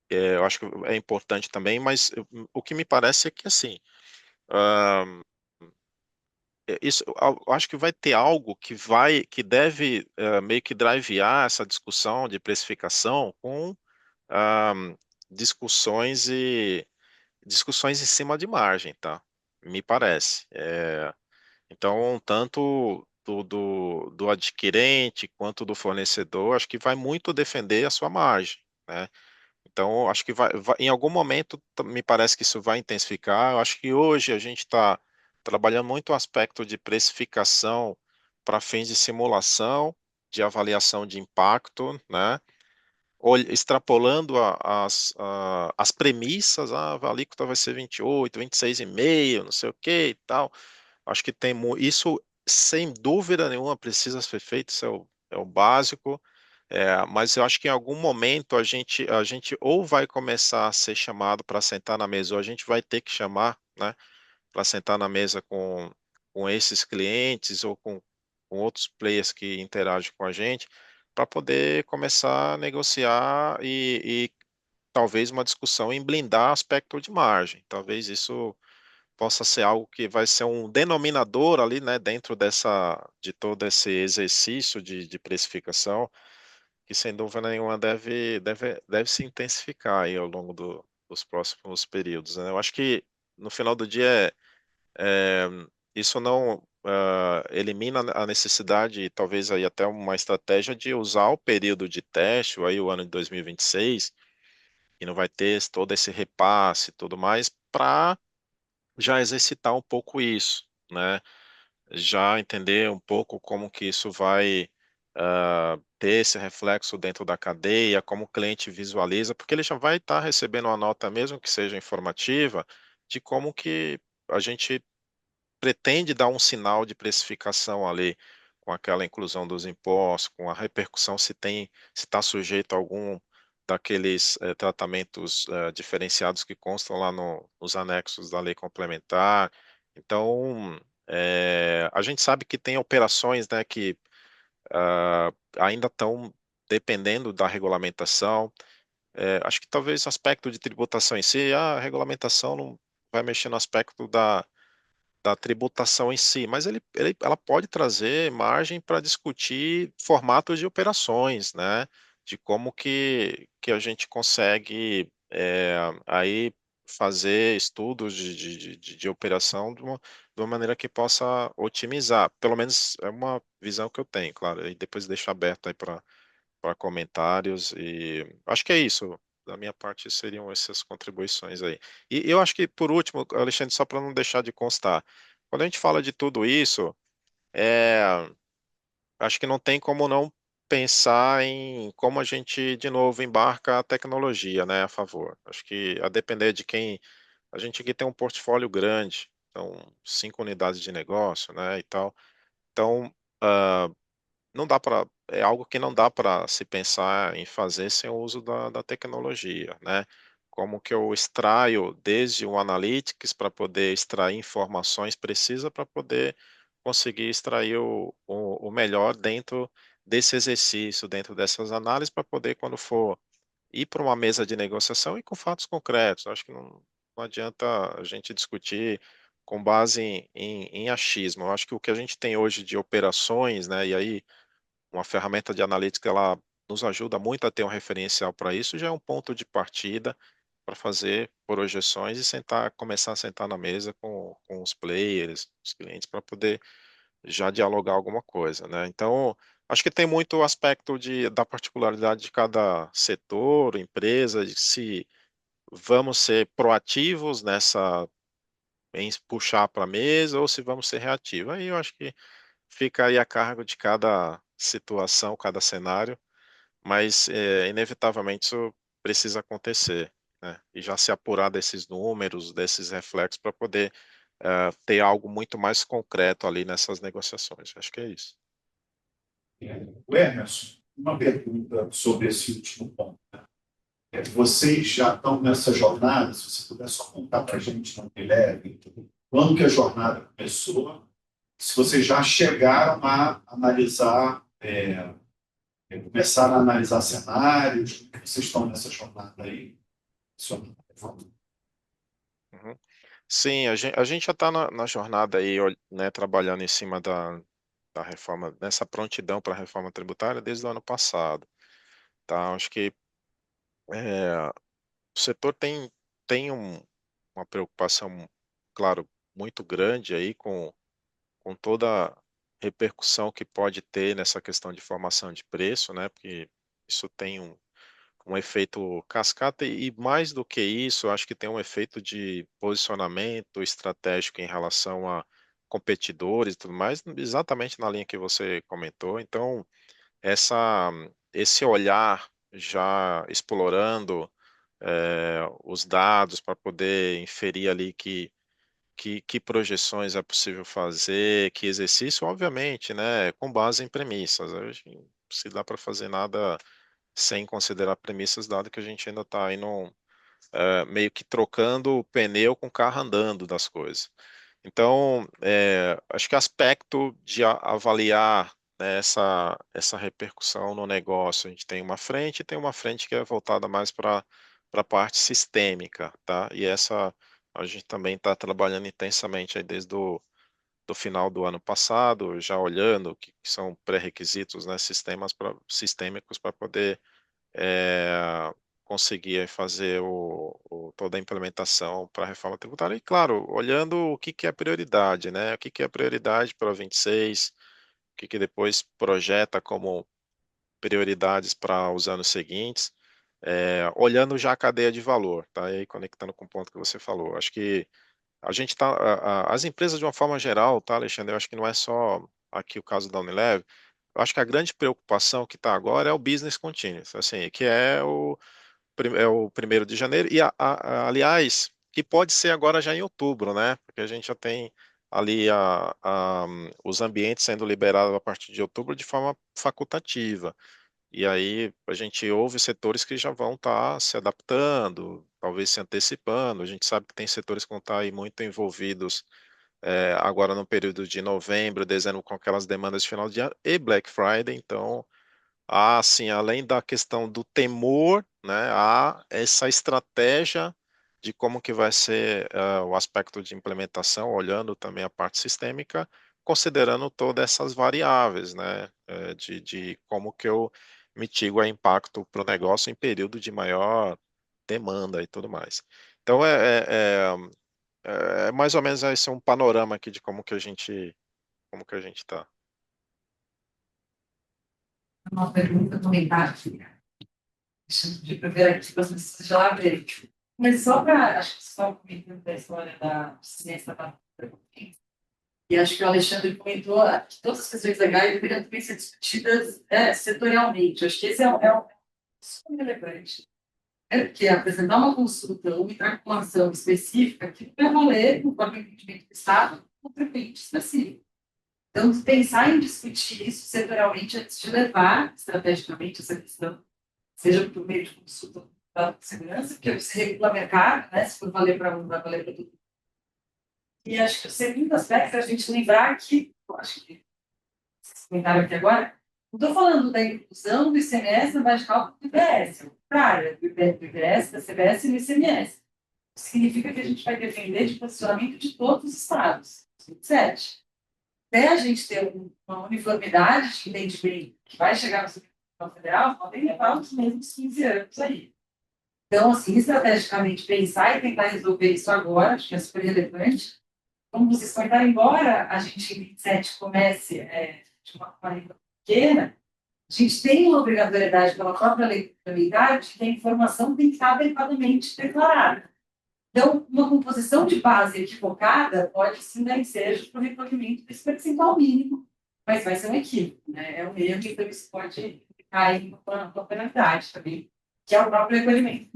S2: eu acho que é importante também, mas o que me parece é que assim, ah, isso, eu acho que vai ter algo que deve meio que drivear essa discussão de precificação com ah, discussões discussões em cima de margem, tá? Me parece. Então, tanto do adquirente quanto do fornecedor, acho que vai muito defender a sua margem, né? Então, acho que em algum momento, me parece que isso vai intensificar. Eu acho que hoje a gente está trabalhando muito o aspecto de precificação para fins de simulação, de avaliação de impacto, né? Extrapolando as premissas, a alíquota vai ser 28, 26,5, não sei o que e tal. Acho que isso, sem dúvida nenhuma, precisa ser feito, isso é o básico. Mas eu acho que em algum momento a gente ou vai começar a ser chamado para sentar na mesa, ou a gente vai ter que chamar, né, para sentar na mesa com esses clientes ou com outros players que interagem com a gente, para poder começar a negociar e talvez uma discussão em blindar aspecto de margem. Talvez isso possa ser algo que vai ser um denominador ali, né, dentro de todo esse exercício de precificação, que sem dúvida nenhuma deve se intensificar aí ao longo dos próximos períodos, né? Eu acho que no final do dia é, isso não elimina a necessidade, e talvez aí até uma estratégia de usar o período de teste, aí o ano de 2026, e não vai ter todo esse repasse e tudo mais, para já exercitar um pouco isso, né? Já entender um pouco como que isso vai ter esse reflexo dentro da cadeia, como o cliente visualiza, porque ele já vai estar recebendo uma nota, mesmo que seja informativa, de como que a gente pretende dar um sinal de precificação ali, com aquela inclusão dos impostos, com a repercussão se está sujeito a algum daqueles tratamentos diferenciados que constam lá nos anexos da lei complementar. Então, a gente sabe que tem operações, né, que ainda estão dependendo da regulamentação. Acho que talvez o aspecto de tributação em si, a regulamentação não vai mexer no aspecto da tributação em si, mas ela pode trazer margem para discutir formatos de operações, né? De como que a gente consegue aí fazer estudos de operação de uma maneira que possa otimizar. Pelo menos é uma visão que eu tenho, claro, e depois deixo aberto aí para comentários, e acho que é isso. Da minha parte seriam essas contribuições aí. E eu acho que, por último, Alexandre, só para não deixar de constar, quando a gente fala de tudo isso, acho que não tem como não pensar em como a gente, de novo, embarca a tecnologia, né, a favor. Acho que, a depender de quem, a gente aqui tem um portfólio grande, então 5 unidades de negócio, né, e tal. Então, não dá para, é algo que não dá para se pensar em fazer sem o uso da tecnologia, né? Como que eu extraio desde o Analytics para poder extrair informações precisas para poder conseguir extrair o melhor dentro desse exercício, dentro dessas análises, para poder, quando for ir para uma mesa de negociação e com fatos concretos. Acho que não adianta a gente discutir com base em achismo. Eu acho que o que a gente tem hoje de operações, né, e aí uma ferramenta de analítica, ela nos ajuda muito a ter um referencial para isso, já é um ponto de partida para fazer projeções e começar a sentar na mesa com os players, os clientes, para poder já dialogar alguma coisa, né? Então, acho que tem muito o aspecto da particularidade de cada setor, empresa, de se vamos ser proativos em puxar para a mesa ou se vamos ser reativos. Aí eu acho que fica aí a cargo de cada situação, cada cenário, mas inevitavelmente isso precisa acontecer, né? E já se apurar desses números, desses reflexos, para poder ter algo muito mais concreto ali nessas negociações. Acho que é isso.
S3: O Emerson, uma pergunta sobre esse último ponto. Vocês já estão nessa jornada, se você puder só contar para a gente, não me leve, quando que a jornada começou, se vocês já chegaram a analisar, começaram a analisar cenários, como que vocês estão nessa jornada aí?
S2: Uhum. Sim, a gente já está na jornada aí, né, trabalhando em cima da reforma, nessa prontidão para a reforma tributária desde o ano passado. Tá? Acho que o setor tem uma preocupação, claro, muito grande aí com toda a repercussão que pode ter nessa questão de formação de preço, né? Porque isso tem um efeito cascata e mais do que isso, acho que tem um efeito de posicionamento estratégico em relação a competidores e tudo mais, exatamente na linha que você comentou. Então, esse olhar já explorando os dados para poder inferir ali que projeções é possível fazer, que exercício, obviamente, né, com base em premissas. A gente não se dá para fazer nada sem considerar premissas, dado que a gente ainda está aí meio que trocando o pneu com o carro andando das coisas. Então, acho que aspecto de avaliar, né, essa repercussão no negócio, a gente tem uma frente e tem uma frente que é voltada mais para a parte sistêmica, tá? E essa a gente também está trabalhando intensamente aí desde do final do ano passado, já olhando o que são pré-requisitos, né, sistêmicos para poder conseguir aí fazer toda a implementação para a reforma tributária. E, claro, olhando o que é prioridade, né? O que é prioridade para 26, o que depois projeta como prioridades para os anos seguintes, olhando já a cadeia de valor, tá? E aí conectando com o ponto que você falou. Acho que a gente tá, as empresas de uma forma geral, tá, Alexandre? Eu acho que não é só aqui o caso da Unilever. Eu acho que a grande preocupação que está agora é o business continuous, assim, que é o 1º de janeiro, e aliás, que pode ser agora já em outubro, né? Porque a gente já tem ali os ambientes sendo liberados a partir de outubro de forma facultativa. E aí a gente ouve setores que já vão estar se adaptando, talvez se antecipando. A gente sabe que tem setores que vão estar aí muito envolvidos agora no período de novembro, dezembro, com aquelas demandas de final de ano e Black Friday. Então, sim, além da questão do temor, né, há essa estratégia de como que vai ser o aspecto de implementação, olhando também a parte sistêmica, considerando todas essas variáveis, né, de como que eu mitigo o impacto para o negócio em período de maior demanda e tudo mais. Então, é mais ou menos esse um panorama aqui de como que a gente está.
S5: Uma pergunta, comentário. De primeira aqui, você já abriu. Mas só para, acho que só comentando da história da ciência da e acho que o Alexandre comentou que todas as questões legais deveriam também ser discutidas setorialmente. Acho que esse é super relevante. Porque apresentar uma consulta ou entrar com uma ação específica que vai valer, conforme o entendimento do Estado, o prefeito específico. Então, pensar em discutir isso setorialmente antes de levar estrategicamente essa questão, seja por meio de consulta da segurança, que se regula mercado, né? Se for valer para um, vai valer para todo. E acho que o segundo aspecto é a gente lembrar que, eu acho que esse comentário aqui agora, não estou falando da inclusão do ICMS na base de cálculo do IBS, é o contrário, do IBS, da CBS e do ICMS. Significa que a gente vai depender de posicionamento de todos os estados. 27. Até a gente ter uma uniformidade de entendimento que vai chegar no Supremo Tribunal Federal, podem levar os mesmos 15 anos aí. Então, assim, estrategicamente pensar e tentar resolver isso agora, acho que é super relevante. Como vocês comentaram, embora a gente em 27 comece de uma maneira pequena, a gente tem uma obrigatoriedade pela própria lei complementar de que a informação tem que estar adequadamente declarada. Então, uma composição de base equivocada pode sim dar ensejo para o recolhimento desse percentual mínimo, mas vai ser um equívoco, né? É um erro, então isso pode cair com a penalidade também, que é o próprio recolhimento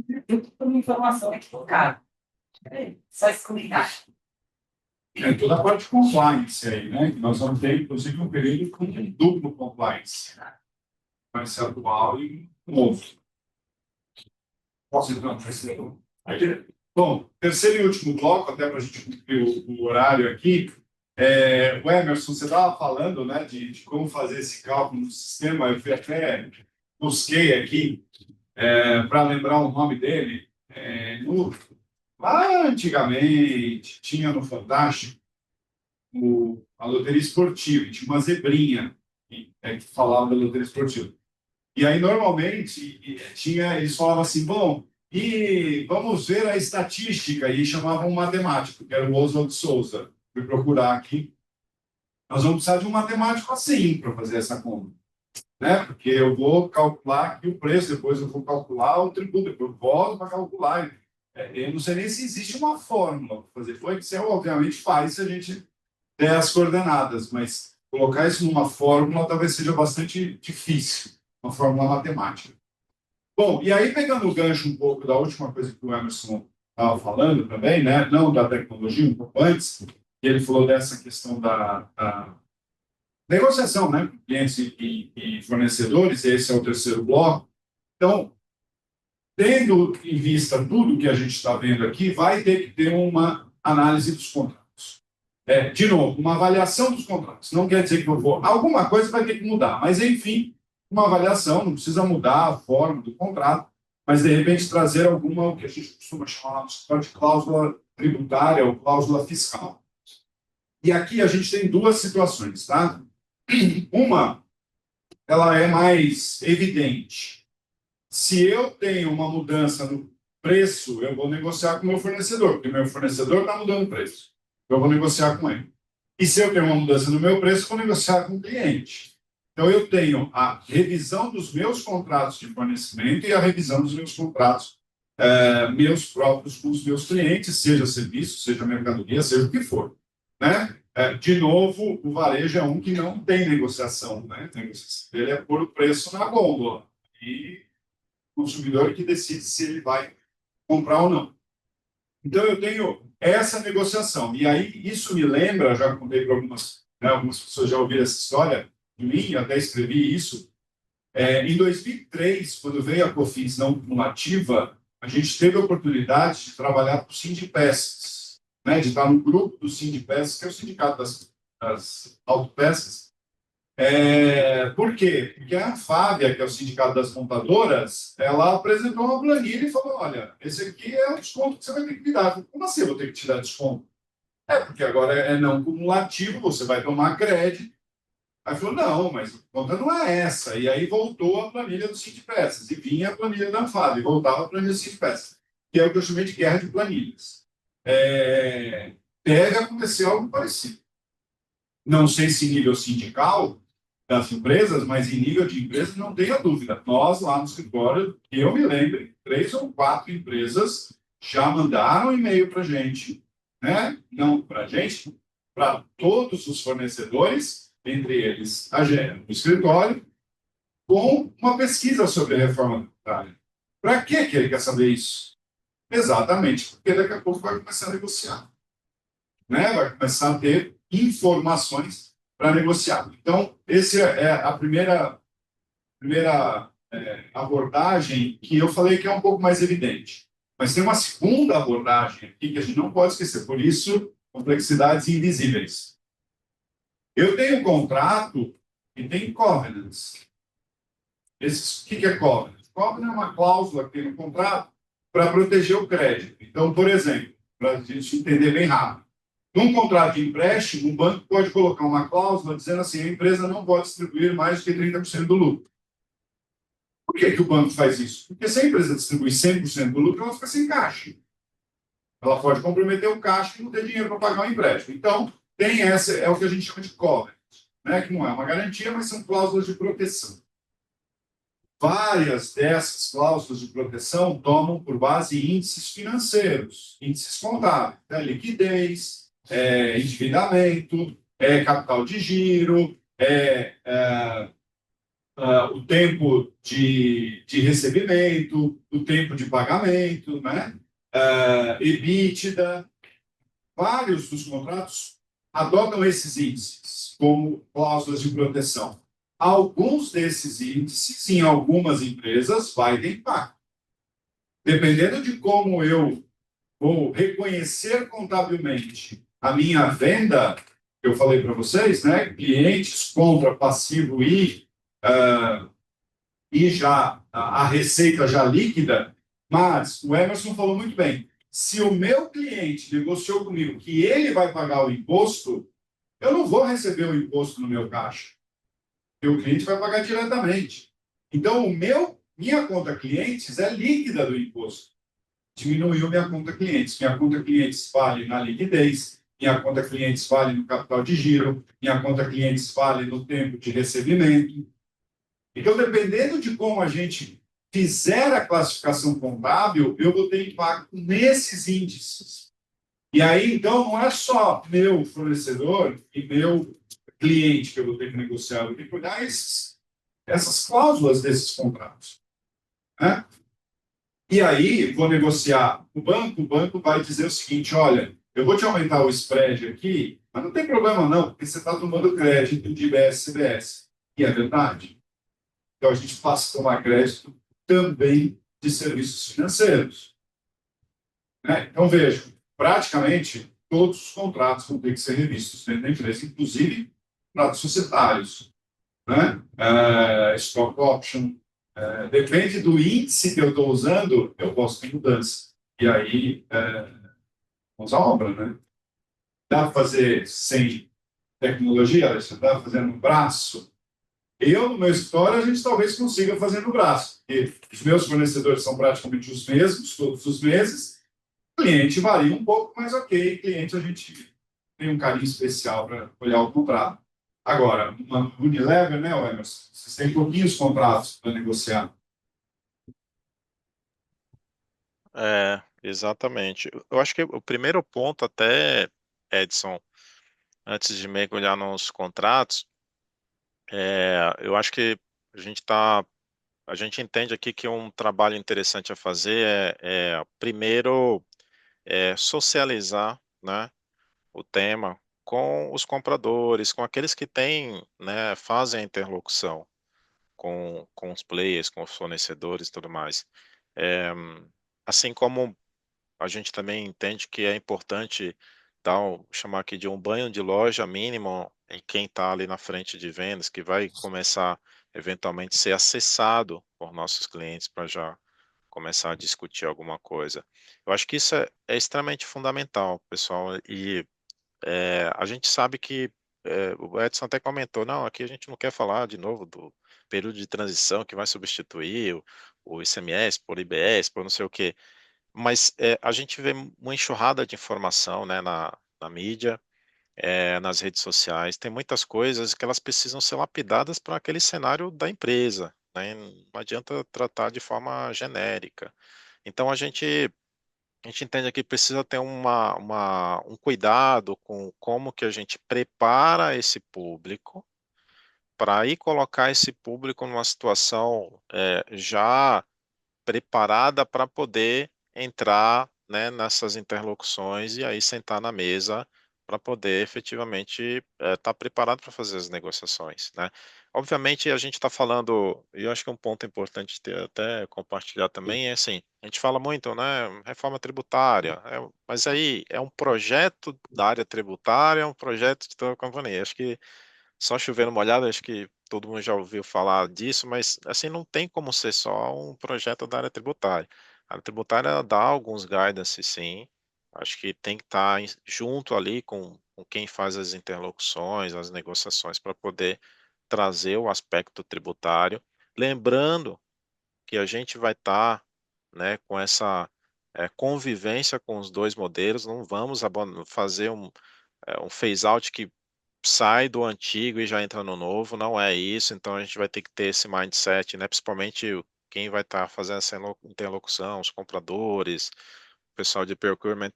S5: por uma informação equivocada. Só esse comentário.
S1: É toda a parte de compliance aí, né? Nós vamos ter, inclusive, um período com um duplo compliance. Vai ser atual e novo. Posso entrar no Bom, terceiro e último bloco, até para a gente cumprir o horário aqui. O Emerson, você estava falando, né, de como fazer esse cálculo no sistema. Eu fui até busquei aqui para lembrar o nome dele. Lá antigamente, tinha no Fantástico a loteria esportiva, e tinha uma zebrinha que falava da loteria esportiva. E aí, normalmente, eles falavam assim, bom, e vamos ver a estatística, e chamavam um matemático, que era o Oswald Souza. Fui procurar aqui. Nós vamos precisar de um matemático assim para fazer essa conta, né? Porque eu vou calcular aqui o preço, depois eu vou calcular o tributo, depois eu volto para calcular. Eu não sei nem se existe uma fórmula para fazer. O Excel, obviamente, faz se a gente der as coordenadas, mas colocar isso numa fórmula talvez seja bastante difícil, uma fórmula matemática. Bom, e aí pegando o gancho um pouco da última coisa que o Emerson estava falando também, né? Não da tecnologia, um pouco antes, ele falou dessa questão da negociação, né? Com clientes e fornecedores, esse é o terceiro bloco. Então, tendo em vista tudo que a gente está vendo aqui, vai ter que ter uma análise dos contratos. De novo, uma avaliação dos contratos. Não quer dizer que eu vou... Alguma coisa vai ter que mudar, mas, enfim, uma avaliação, não precisa mudar a forma do contrato, mas, de repente, trazer alguma, o que a gente costuma chamar de cláusula tributária ou cláusula fiscal. E aqui a gente tem duas situações, tá? Uma, ela é mais evidente. Se eu tenho uma mudança no preço, eu vou negociar com o meu fornecedor, porque meu fornecedor está mudando o preço. Eu vou negociar com ele. E se eu tenho uma mudança no meu preço, eu vou negociar com o cliente. Então, eu tenho a revisão dos meus contratos de fornecimento e a revisão dos meus contratos, meus próprios com os meus clientes, seja serviço, seja mercadoria, seja o que for. Né? De novo, o varejo é um que não tem negociação. Né? A negociação dele é pôr o preço na gôndola. E o consumidor que decide se ele vai comprar ou não. Então, eu tenho essa negociação. E aí, isso me lembra, já contei para algumas pessoas já ouviram essa história de mim, até escrevi isso. Em 2003, quando veio a COFINS não cumulativa, a gente teve a oportunidade de trabalhar com o Sindipeças, né, de estar no grupo do Sindipeças, que é o sindicato das autopeças. Por quê? Porque a Fábia, que é o sindicato das montadoras, ela apresentou uma planilha e falou, olha, esse aqui é o desconto que você vai ter que me dar. Falei, como assim eu vou ter que te dar desconto? Porque agora é não cumulativo, você vai tomar crédito. Aí falou, não, mas a conta não é essa. E aí voltou a planilha do Sindipeças, e vinha a planilha da Fábia, e voltava a planilha do Sindipeças, que é o que eu chamei de guerra de planilhas. Deve acontecer algo parecido. Não sei se em nível sindical das empresas, mas em nível de empresas, não tenha dúvida. Nós, lá no escritório, eu me lembro, 3 ou 4 empresas já mandaram e-mail para a gente, né? Não para a gente, para todos os fornecedores, entre eles a GE, o escritório, com uma pesquisa sobre a reforma tributária. Para que ele quer saber isso? Exatamente, porque daqui a pouco vai começar a negociar. Né? Vai começar a ter informações para negociar. Então, essa é a primeira abordagem que eu falei que é um pouco mais evidente. Mas tem uma segunda abordagem aqui que a gente não pode esquecer. Por isso, complexidades invisíveis. Eu tenho um contrato e tem covenants. O que é covenant? Covenant é uma cláusula que tem no contrato para proteger o crédito. Então, por exemplo, para a gente entender bem rápido, num contrato de empréstimo, o banco pode colocar uma cláusula dizendo assim, a empresa não pode distribuir mais do que 30% do lucro. Por que o banco faz isso? Porque se a empresa distribui 100% do lucro, ela fica sem caixa. Ela pode comprometer o caixa e não ter dinheiro para pagar o empréstimo. Então, tem essa, é o que a gente chama de covenant, né? Que não é uma garantia, mas são cláusulas de proteção. Várias dessas cláusulas de proteção tomam por base índices financeiros, índices contábeis, liquidez, endividamento, capital de giro, o tempo de recebimento, o tempo de pagamento, né? EBITDA. vários dos contratos adotam esses índices como cláusulas de proteção. Alguns desses índices, em algumas empresas, vai ter impacto. Dependendo de como eu vou reconhecer contabilmente a minha venda, eu falei para vocês, né? Clientes contra passivo e já a receita já líquida, mas o Emerson falou muito bem. Se o meu cliente negociou comigo que ele vai pagar o imposto, eu não vou receber o imposto no meu caixa. Porque o cliente vai pagar diretamente. Então, minha conta clientes é líquida do imposto. Diminuiu minha conta clientes. Minha conta clientes vale na liquidez, minha conta clientes vale no capital de giro, minha conta clientes vale no tempo de recebimento. Então, dependendo de como a gente fizer a classificação contábil, eu vou ter impacto nesses índices. E aí, então, não é só meu fornecedor e meu cliente que eu vou ter que negociar, eu vou ter que olhar essas cláusulas desses contratos. Né? E aí, vou negociar com o banco vai dizer o seguinte, olha, eu vou te aumentar o spread aqui, mas não tem problema não, porque você está tomando crédito de IBS-CBS. E é verdade. Então, a gente passa a tomar crédito também de serviços financeiros. Né? Então, veja, praticamente todos os contratos vão ter que ser revistos dentro da empresa, inclusive contratos societários. Né? Stock option. Depende do índice que eu estou usando, eu posso ter mudança. E aí, vamos à obra. Né? Dá para fazer sem tecnologia, Alexandre? Dá para fazer no braço? Eu, no meu escritório, a gente talvez consiga fazer no braço, porque os meus fornecedores são praticamente os mesmos, todos os meses. O cliente varia um pouco, mas ok, cliente a gente tem um carinho especial para olhar o contrato. Agora, uma Unilever, né, Emerson? Vocês têm pouquinhos contratos para negociar.
S2: Exatamente. Eu acho que o primeiro ponto até, Edson, antes de mergulhar nos contratos, eu acho que a gente entende aqui que um trabalho interessante a fazer primeiro, socializar, né, o tema com os compradores, com aqueles que têm, né, fazem a interlocução com os players, com os fornecedores e tudo mais. Assim como a gente também entende que é importante chamar aqui de um banho de loja mínimo em quem está ali na frente de vendas, que vai começar eventualmente ser acessado por nossos clientes para já começar a discutir alguma coisa. Eu acho que isso é extremamente fundamental, pessoal, e a gente sabe que o Edson até comentou, não, aqui a gente não quer falar de novo do período de transição que vai substituir o ICMS por IBS, por não sei o quê. Mas a gente vê uma enxurrada de informação, né, na mídia, nas redes sociais. Tem muitas coisas que elas precisam ser lapidadas para aquele cenário da empresa, né? Não adianta tratar de forma genérica. Então a gente entende que precisa ter um cuidado com como que a gente prepara esse público para aí colocar esse público numa situação já preparada para poder entrar, né, nessas interlocuções e aí sentar na mesa para poder efetivamente estar preparado para fazer as negociações, né? Obviamente a gente está falando, e eu acho que um ponto importante até compartilhar também é assim, a gente fala muito, né, reforma tributária, mas aí é um projeto da área tributária, é um projeto de toda a companhia. Acho que só chovendo molhado, acho que todo mundo já ouviu falar disso, mas assim não tem como ser só um projeto da área tributária. A área tributária ela dá alguns guidance, sim. Acho que tem que estar junto ali com quem faz as interlocuções, as negociações, para poder trazer o aspecto tributário. Lembrando que a gente vai estar, né, com essa convivência com os dois modelos, não vamos fazer um phase-out que sai do antigo e já entra no novo, não é isso, então a gente vai ter que ter esse mindset, né? Principalmente quem vai estar fazendo essa interlocução, os compradores, o pessoal de procurement,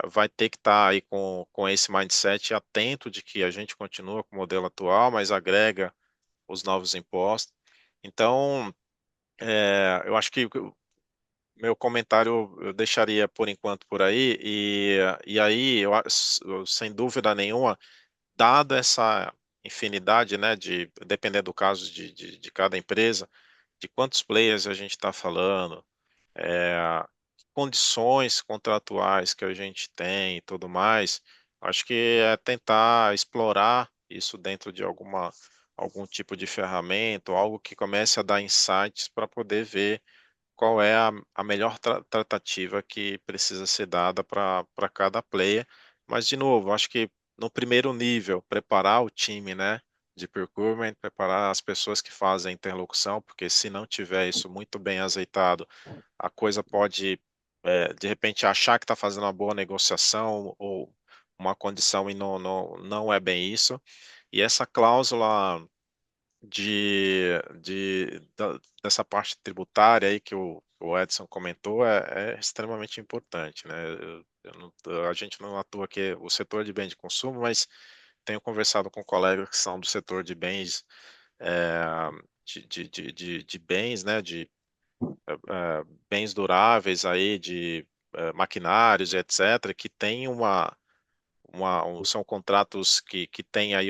S2: vai ter que estar aí com esse mindset atento de que a gente continua com o modelo atual, mas agrega os novos impostos. Então, eu acho que meu comentário eu deixaria por enquanto por aí, e aí, sem dúvida nenhuma, dado essa infinidade, né, dependendo do caso de cada empresa, de quantos players a gente está falando, é, condições contratuais que a gente tem e tudo mais, acho que é tentar explorar isso dentro de algum tipo de ferramenta, ou algo que comece a dar insights para poder ver qual é a melhor tratativa que precisa ser dada para cada player. Mas, de novo, acho que no primeiro nível, preparar o time, né, de procurement, preparar as pessoas que fazem a interlocução, porque se não tiver isso muito bem azeitado, a coisa pode, de repente, achar que está fazendo uma boa negociação ou uma condição e não é bem isso. E essa cláusula dessa parte tributária aí que o Edson comentou é extremamente importante, né? A gente não atua aqui o setor de bens de consumo, mas tenho conversado com colegas que são do setor de bens é, de bens, né? Bens duráveis aí, de maquinários, etc., que tem são contratos que têm aí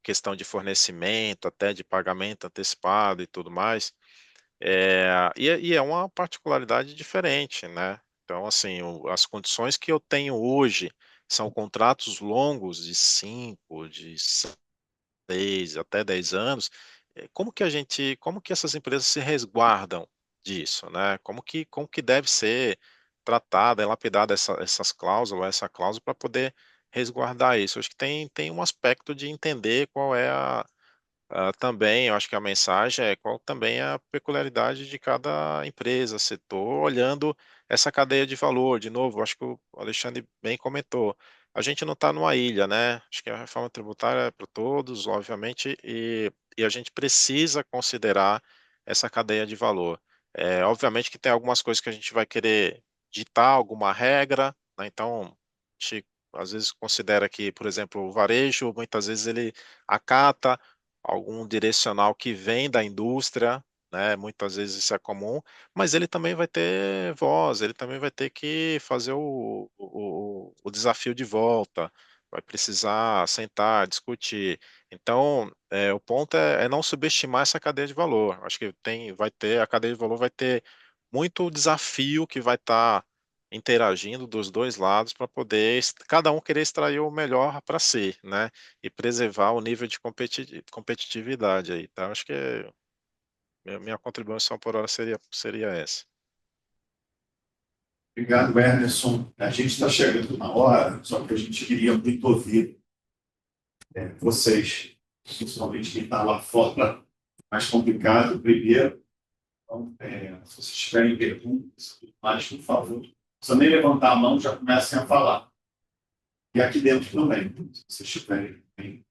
S2: questão de fornecimento, até de pagamento antecipado e tudo mais, e é uma particularidade diferente, né? Então, assim, as condições que eu tenho hoje são contratos longos de 5, de 6 até 10 anos. Como que essas empresas se resguardam disso, né? Como que deve ser tratada, lapidada essas cláusulas, essa cláusula para poder resguardar isso? Acho que tem um aspecto de entender qual é também, eu acho que a mensagem é qual também é a peculiaridade de cada empresa, setor, olhando essa cadeia de valor. De novo, acho que o Alexandre bem comentou. A gente não está numa ilha, né? Acho que a reforma tributária é para todos, obviamente, e a gente precisa considerar essa cadeia de valor. Obviamente que tem algumas coisas que a gente vai querer ditar alguma regra, né? Então, a gente às vezes considera que, por exemplo, o varejo, muitas vezes ele acata algum direcional que vem da indústria, né? Muitas vezes isso é comum, mas ele também vai ter voz, ele também vai ter que fazer o desafio de volta, vai precisar sentar, discutir. Então, o ponto é não subestimar essa cadeia de valor. Acho que a cadeia de valor vai ter muito desafio que vai estar interagindo dos dois lados para poder cada um querer extrair o melhor para si, né? E preservar o nível de competitividade aí, tá? Acho que minha contribuição por hora seria essa.
S3: Obrigado, Emerson. A gente está chegando na hora, só que a gente queria muito ouvir vocês, principalmente quem está lá fora, mais complicado primeiro. Então, se vocês tiverem perguntas, mais, por favor, não precisa nem levantar a mão, já comecem a falar. E aqui dentro também, se vocês tiverem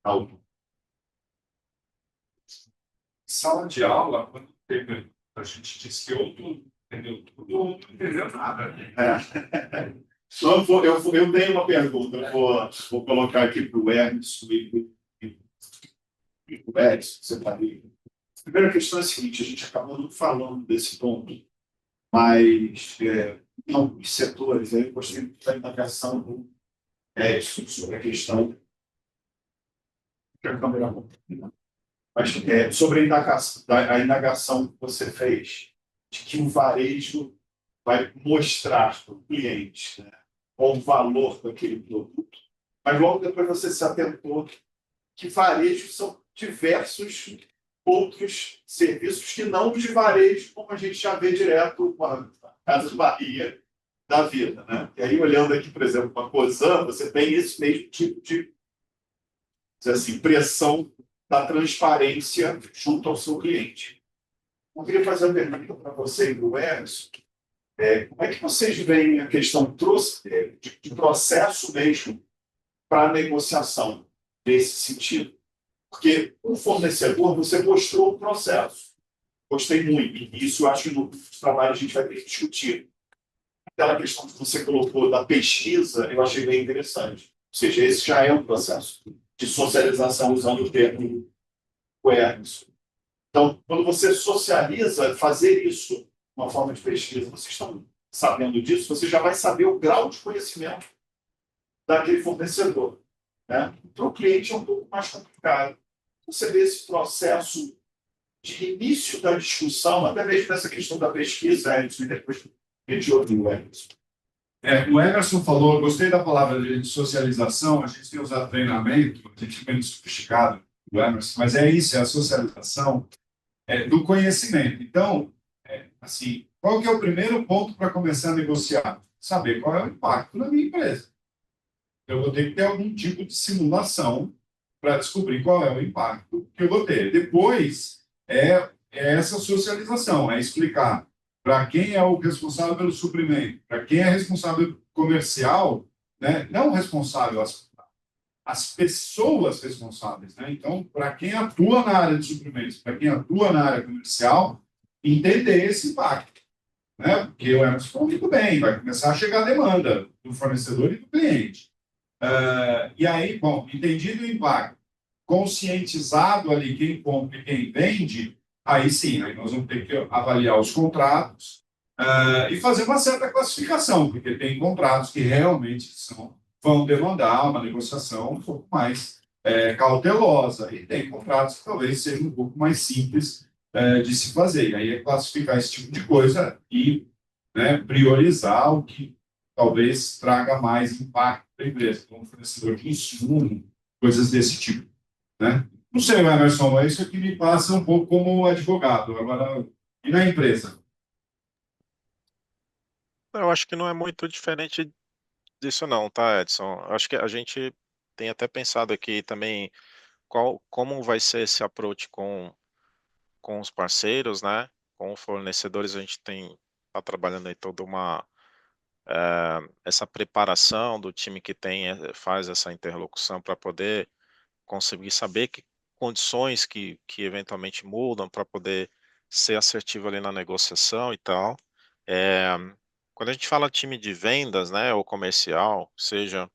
S3: algo.
S6: Sala de aula, quando teve, a gente disse que outro entendeu tudo, outro não entendeu nada.
S3: Então, eu tenho uma pergunta, eu vou colocar aqui para o Emerson e o Edson, você está aí. A primeira questão é a seguinte: a gente acabou não falando desse ponto, mas em alguns setores, aí eu gostei muito da indagação do Edson sobre a questão. Mas sobre a indagação que você fez, de que o varejo vai mostrar para o cliente, né, qual o valor daquele produto, mas logo depois você se atentou que varejo são diversos outros serviços que não os de varejo, como a gente já vê direto com a Casa Bahia da vida, né? E aí, olhando aqui, por exemplo, para a Cosan, você tem esse mesmo tipo de assim, pressão da transparência junto ao seu cliente. Eu queria fazer uma pergunta para você e para o Emerson. Como é que vocês veem a questão de processo mesmo para a negociação nesse sentido? Porque o fornecedor, você mostrou o processo. Gostei muito. E isso eu acho que no trabalho a gente vai ter que discutir. Aquela questão que você colocou da pesquisa, eu achei bem interessante. Ou seja, esse já é um processo de socialização, usando o termo Emerson. Então, quando você socializa, fazer isso uma forma de pesquisa, vocês estão sabendo disso, você já vai saber o grau de conhecimento daquele fornecedor. Né? Para o cliente é um pouco mais complicado. Você vê esse processo de início da discussão, até mesmo nessa questão da pesquisa, Edson, e depois a gente ouve o Edson.
S1: O Emerson falou, gostei da palavra de socialização, a gente tem usado treinamento, a gente é meio sofisticado, do Emerson, mas é isso, é a socialização do conhecimento. Então, assim, qual que é o primeiro ponto para começar a negociar? Saber qual é o impacto na minha empresa. Eu vou ter que ter algum tipo de simulação para descobrir qual é o impacto que eu vou ter. Depois, é essa socialização, é explicar para quem é o responsável pelo suprimento, para quem é responsável comercial, né? Não o responsável, as pessoas responsáveis. Né? Então, para quem atua na área de suprimentos, para quem atua na área comercial, entender esse impacto. Né? Porque o Emerson falou muito bem, vai começar a chegar a demanda do fornecedor e do cliente. E aí, bom, entendido o impacto, conscientizado ali quem compra e quem vende, aí sim, aí nós vamos ter que avaliar os contratos e fazer uma certa classificação, porque tem contratos que realmente vão demandar uma negociação um pouco mais cautelosa, e tem contratos que talvez sejam um pouco mais simples de se fazer. E aí é classificar esse tipo de coisa e, né, priorizar o que talvez traga mais impacto para a empresa, como fornecedor de insumo, coisas desse tipo. Né? Não sei, Emerson, é isso que me passa um pouco como advogado. Agora, e na empresa?
S2: Eu acho que não é muito diferente disso não, tá, Edson? Eu acho que a gente tem até pensado aqui também como vai ser esse approach com os parceiros, né? Com os fornecedores, a gente tá trabalhando aí toda essa preparação do time que faz essa interlocução para poder conseguir saber que condições que eventualmente mudam para poder ser assertivo ali na negociação e tal. É, quando a gente fala time de vendas, né, ou comercial, seja,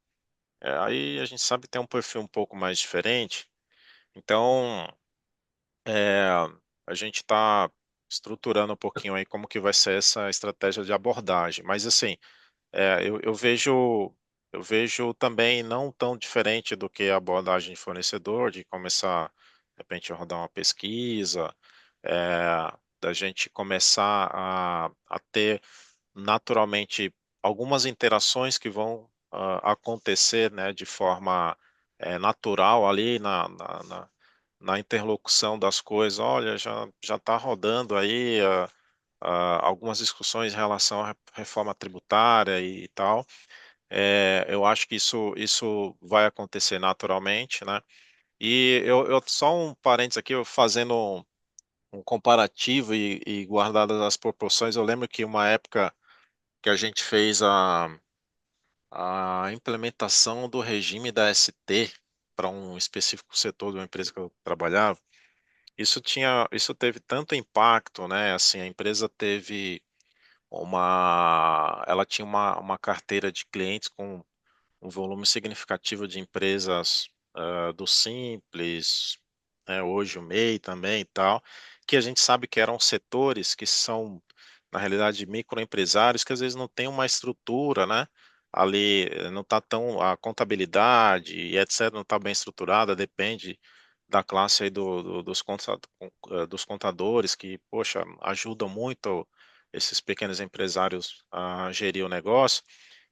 S2: aí a gente sabe que tem um perfil um pouco mais diferente. Então, é, a gente está estruturando um pouquinho aí como que vai ser essa estratégia de abordagem. Mas assim, eu vejo também não tão diferente do que a abordagem de fornecedor, de começar, de repente, a rodar uma pesquisa, da gente começar a ter naturalmente algumas interações que vão acontecer, né, de forma natural ali na interlocução das coisas. Olha, já está rodando aí algumas discussões em relação à reforma tributária e tal. Eu acho que isso vai acontecer naturalmente, né? E só um parênteses aqui, eu fazendo um comparativo e guardadas as proporções, eu lembro que uma época que a gente fez a implementação do regime da ST para um específico setor de uma empresa que eu trabalhava, isso teve tanto impacto, né? Assim, a empresa teve ela tinha uma carteira de clientes com um volume significativo de empresas do Simples, né, hoje o MEI também e tal, que a gente sabe que eram setores que são, na realidade, microempresários que às vezes não têm uma estrutura, né? Ali não está tão, a contabilidade e etc. não está bem estruturada, depende da classe aí dos contadores que, poxa, ajudam muito esses pequenos empresários a gerir o negócio.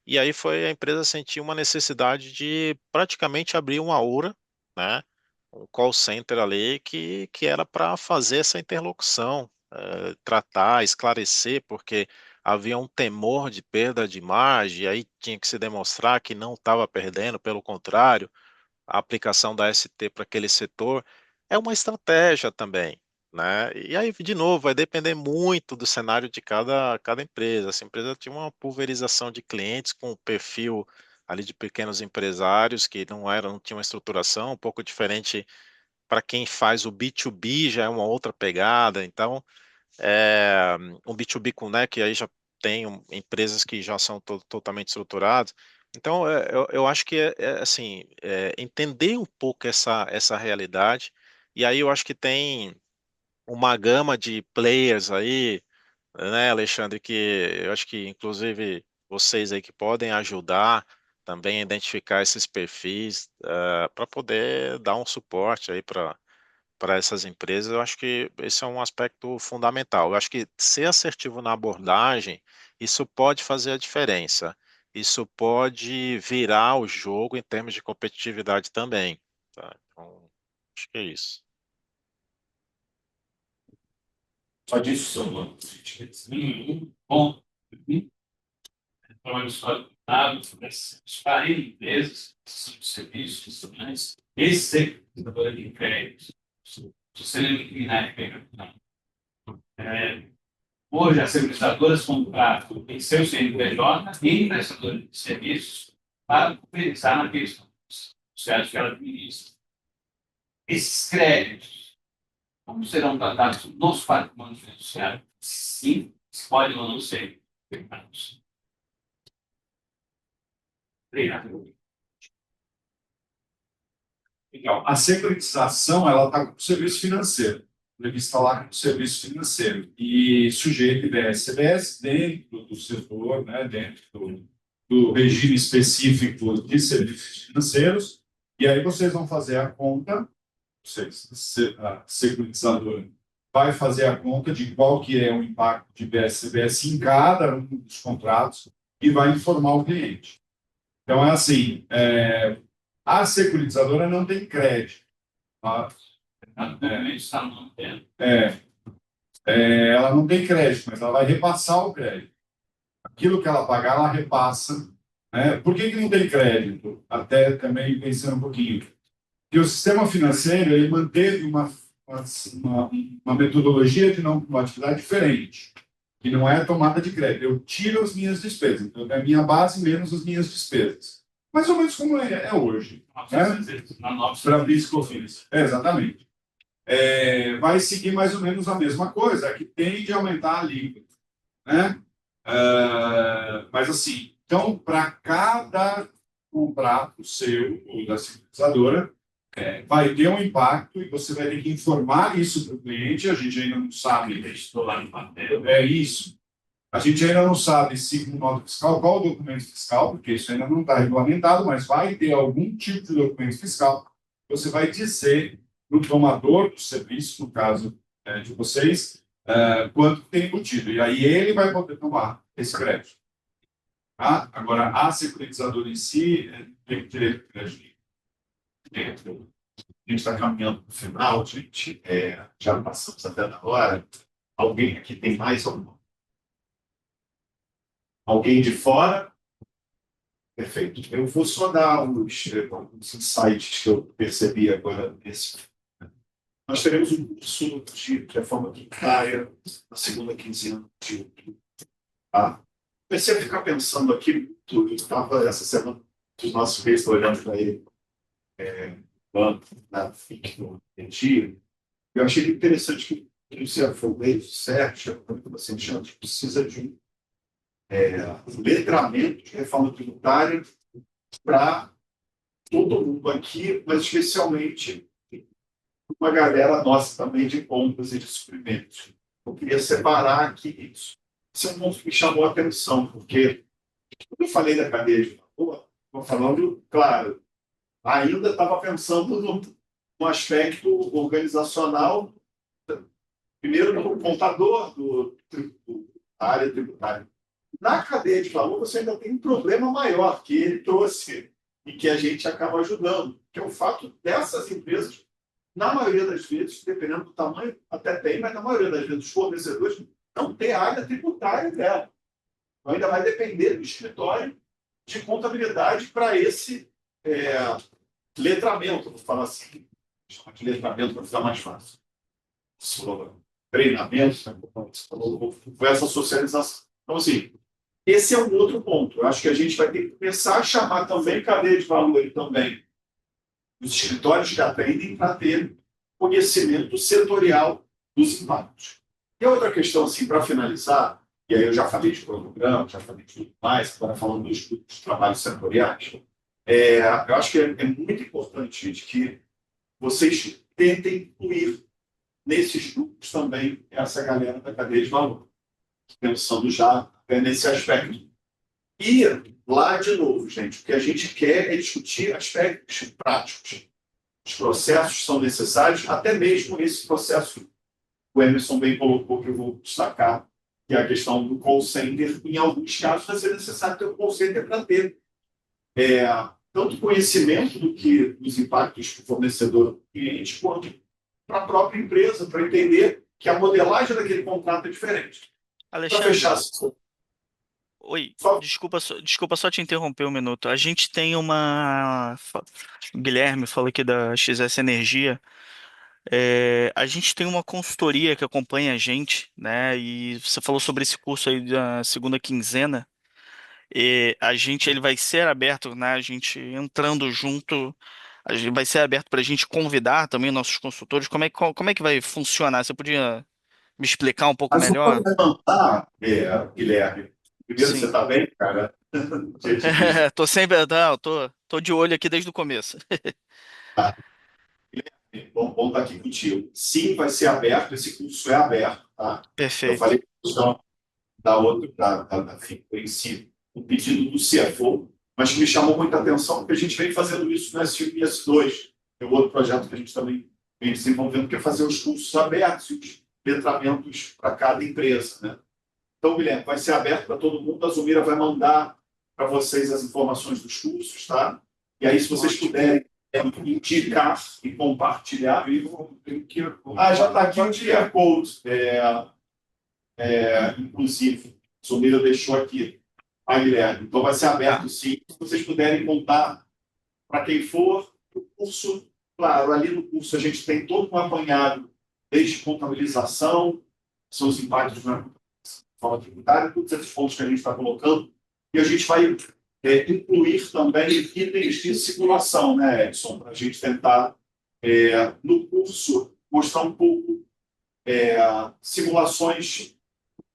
S2: E aí foi a empresa sentir uma necessidade de praticamente abrir uma aura, né? Um call center ali que era para fazer essa interlocução, tratar, esclarecer, porque havia um temor de perda de imagem, e aí tinha que se demonstrar que não estava perdendo, pelo contrário, a aplicação da ST para aquele setor é uma estratégia também, né? E aí, de novo, vai depender muito do cenário de cada empresa. Essa empresa tinha uma pulverização de clientes com um perfil ali de pequenos empresários que não tinham uma estruturação, um pouco diferente para quem faz o B2B, já é uma outra pegada. Então, é, um B2B com, né, que aí já tem empresas que já são totalmente estruturadas. Então, eu acho que assim, entender um pouco essa realidade, e aí eu acho que tem uma gama de players aí, né, Alexandre, que eu acho que inclusive vocês aí que podem ajudar também a identificar esses perfis para poder dar um suporte aí para essas empresas. Eu acho que esse é um aspecto fundamental. Eu acho que ser assertivo na abordagem, isso pode fazer a diferença. Isso pode virar o jogo em termos de competitividade também, tá? Então, acho que é isso.
S6: Só disso, bom, trabalho só os 40 empresas, são de serviços, tudo mais. Esse sector de crédito, se você eliminar hoje as seguradoras contratam em seu CNPJ e prestadores de serviços para compensar na questão dos créditos que ela administra. Esses créditos, como serão tratados nos patrimônios fiduciários? Sim, podem ou não ser afetados. Obrigado.
S1: Legal. A securitização, ela está com o serviço financeiro, prevista lá com o serviço financeiro, e sujeito IBS-CBS dentro do setor, né, dentro do regime específico de serviços financeiros, e aí vocês vão fazer a conta, a securitizadora vai fazer a conta de qual que é o impacto de IBS-CBS em cada um dos contratos e vai informar o cliente. Então, é assim, a securitizadora não tem crédito. Tá? Ela não tem crédito, mas ela vai repassar o crédito. Aquilo que ela pagar, ela repassa. Né? Por que não tem crédito? Até também pensando um pouquinho. Porque o sistema financeiro ele manteve uma metodologia de não atividade diferente, que não é a tomada de crédito. Eu tiro as minhas despesas. Então, é a minha base menos as minhas despesas. Mais ou menos como é hoje. Para PIS/COFINS. Exatamente. Vai seguir mais ou menos a mesma coisa, que tende a aumentar a alíquota. Né? Mas assim, então, para cada contrato seu ou da securitizadora, vai ter um impacto e você vai ter que informar isso para o cliente. A gente ainda não sabe. Estou lá no papel. É isso. A gente ainda não sabe se com nota fiscal, qual o documento fiscal, porque isso ainda não está regulamentado, mas vai ter algum tipo de documento fiscal. Você vai dizer para o tomador do serviço, no caso de vocês, quanto tem embutido. E aí ele vai poder tomar esse crédito. Tá? Agora, a securitizadora em si tem que ter crédito.
S3: A gente está caminhando para o final, gente. Já passamos até da hora. Alguém aqui tem mais alguma? Alguém de fora? Perfeito. Eu vou só dar alguns insights que eu percebi agora nesse. Nós teremos um curso de reforma tributária na segunda quinzena de outubro. Tá? Comecei a ficar pensando aqui, eu estava essa semana, os nossos meses olhando para ele, na FIC, no dia, eu achei interessante que o Sérgio Sérgio, você Alexandre, precisa de um letramento de reforma tributária para todo mundo aqui, mas especialmente uma galera nossa também de compras e de suprimentos. Eu queria separar aqui isso. Isso é um ponto que me chamou a atenção, porque quando eu falei da cadeia de valor, estou falando, claro, ainda estava pensando no aspecto organizacional, primeiro do contador, da área tributária. Na cadeia de valor, você ainda tem um problema maior que ele trouxe e que a gente acaba ajudando, que é o fato dessas empresas, na maioria das vezes, dependendo do tamanho, até tem, mas na maioria das vezes, os fornecedores não têm área tributária dela. Então, ainda vai depender do escritório de contabilidade para esse letramento, vou falar assim, chamar de letramento para ficar mais fácil. Treinamento, foi essa socialização. Então, assim, esse é um outro ponto. Eu acho que a gente vai ter que começar a chamar também cadeia de valor e também os escritórios que atendem para ter conhecimento setorial dos impactos. E outra questão, assim, para finalizar, e aí eu já falei de cronograma, já falei de tudo mais, agora falando dos trabalhos setoriais, eu acho que é muito importante, gente, que vocês tentem incluir nesses grupos também essa galera da cadeia de valor, pensando já nesse aspecto. E lá, de novo, gente, o que a gente quer é discutir aspectos práticos. Os processos são necessários, até mesmo esse processo que o Emerson bem colocou, que eu vou destacar, que é a questão do call center. Em alguns casos, vai ser necessário ter um call center para ter tanto conhecimento dos impactos para o fornecedor cliente, quanto para a própria empresa, para entender que a modelagem daquele contrato é diferente. Para
S7: Alexandre,
S3: fechar,
S7: oi,
S3: só
S7: desculpa só te interromper um minuto. A gente tem o Guilherme falou aqui da XS Energia. A gente tem uma consultoria que acompanha a gente, né? E você falou sobre esse curso aí da segunda quinzena. E ele vai ser aberto, né? A gente entrando junto, vai ser aberto para a gente convidar também nossos consultores. Como é que vai funcionar? Você podia me explicar um pouco
S3: mas o
S7: melhor?
S3: que levantar, Guilherme, primeiro você
S7: Sim.
S3: está bem, cara? Dia de
S7: Tô sempre, não, tô de olho aqui desde o começo.
S3: bom estar aqui contigo. Sim, vai ser aberto, esse curso é aberto, tá? Eu
S7: Perfeito.
S3: falei com a questão da outra, enfim, em si, o pedido do CFO, mas que me chamou muita atenção, porque a gente vem fazendo isso no S1 e S2, é outro projeto que a gente também vem desenvolvendo, que é fazer os cursos abertos e os letramentos para cada empresa, né? Então, Guilherme, vai ser aberto para todo mundo, a Zumira vai mandar para vocês as informações dos cursos, tá? E aí, se vocês puderem indicar e compartilhar. Já está aqui o QR Code, inclusive. A Zumira deixou aqui. Guilherme. Então, vai ser aberto, sim. Se vocês puderem contar para quem for, o curso, claro, ali no curso a gente tem todo um apanhado, desde contabilização, seus impactos na forma tributária, todos esses pontos que a gente está colocando, e a gente vai incluir também itens de simulação, né, Edson, para a gente tentar, no curso, mostrar um pouco simulações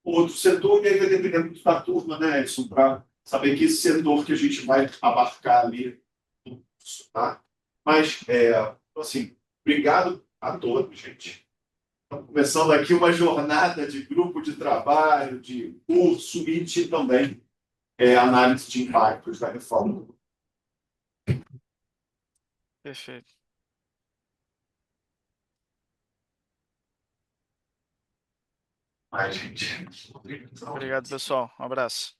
S3: com outro setor, e aí vai depender muito da turma, né, Edson, para saber que esse setor que a gente vai abarcar ali no curso, tá? Mas, assim, obrigado a todos, gente. Estamos começando aqui uma jornada de grupo de trabalho, de curso e de também análise de impactos da reforma.
S7: Perfeito.
S3: Mas, gente,
S7: Obrigado, pessoal. Um abraço.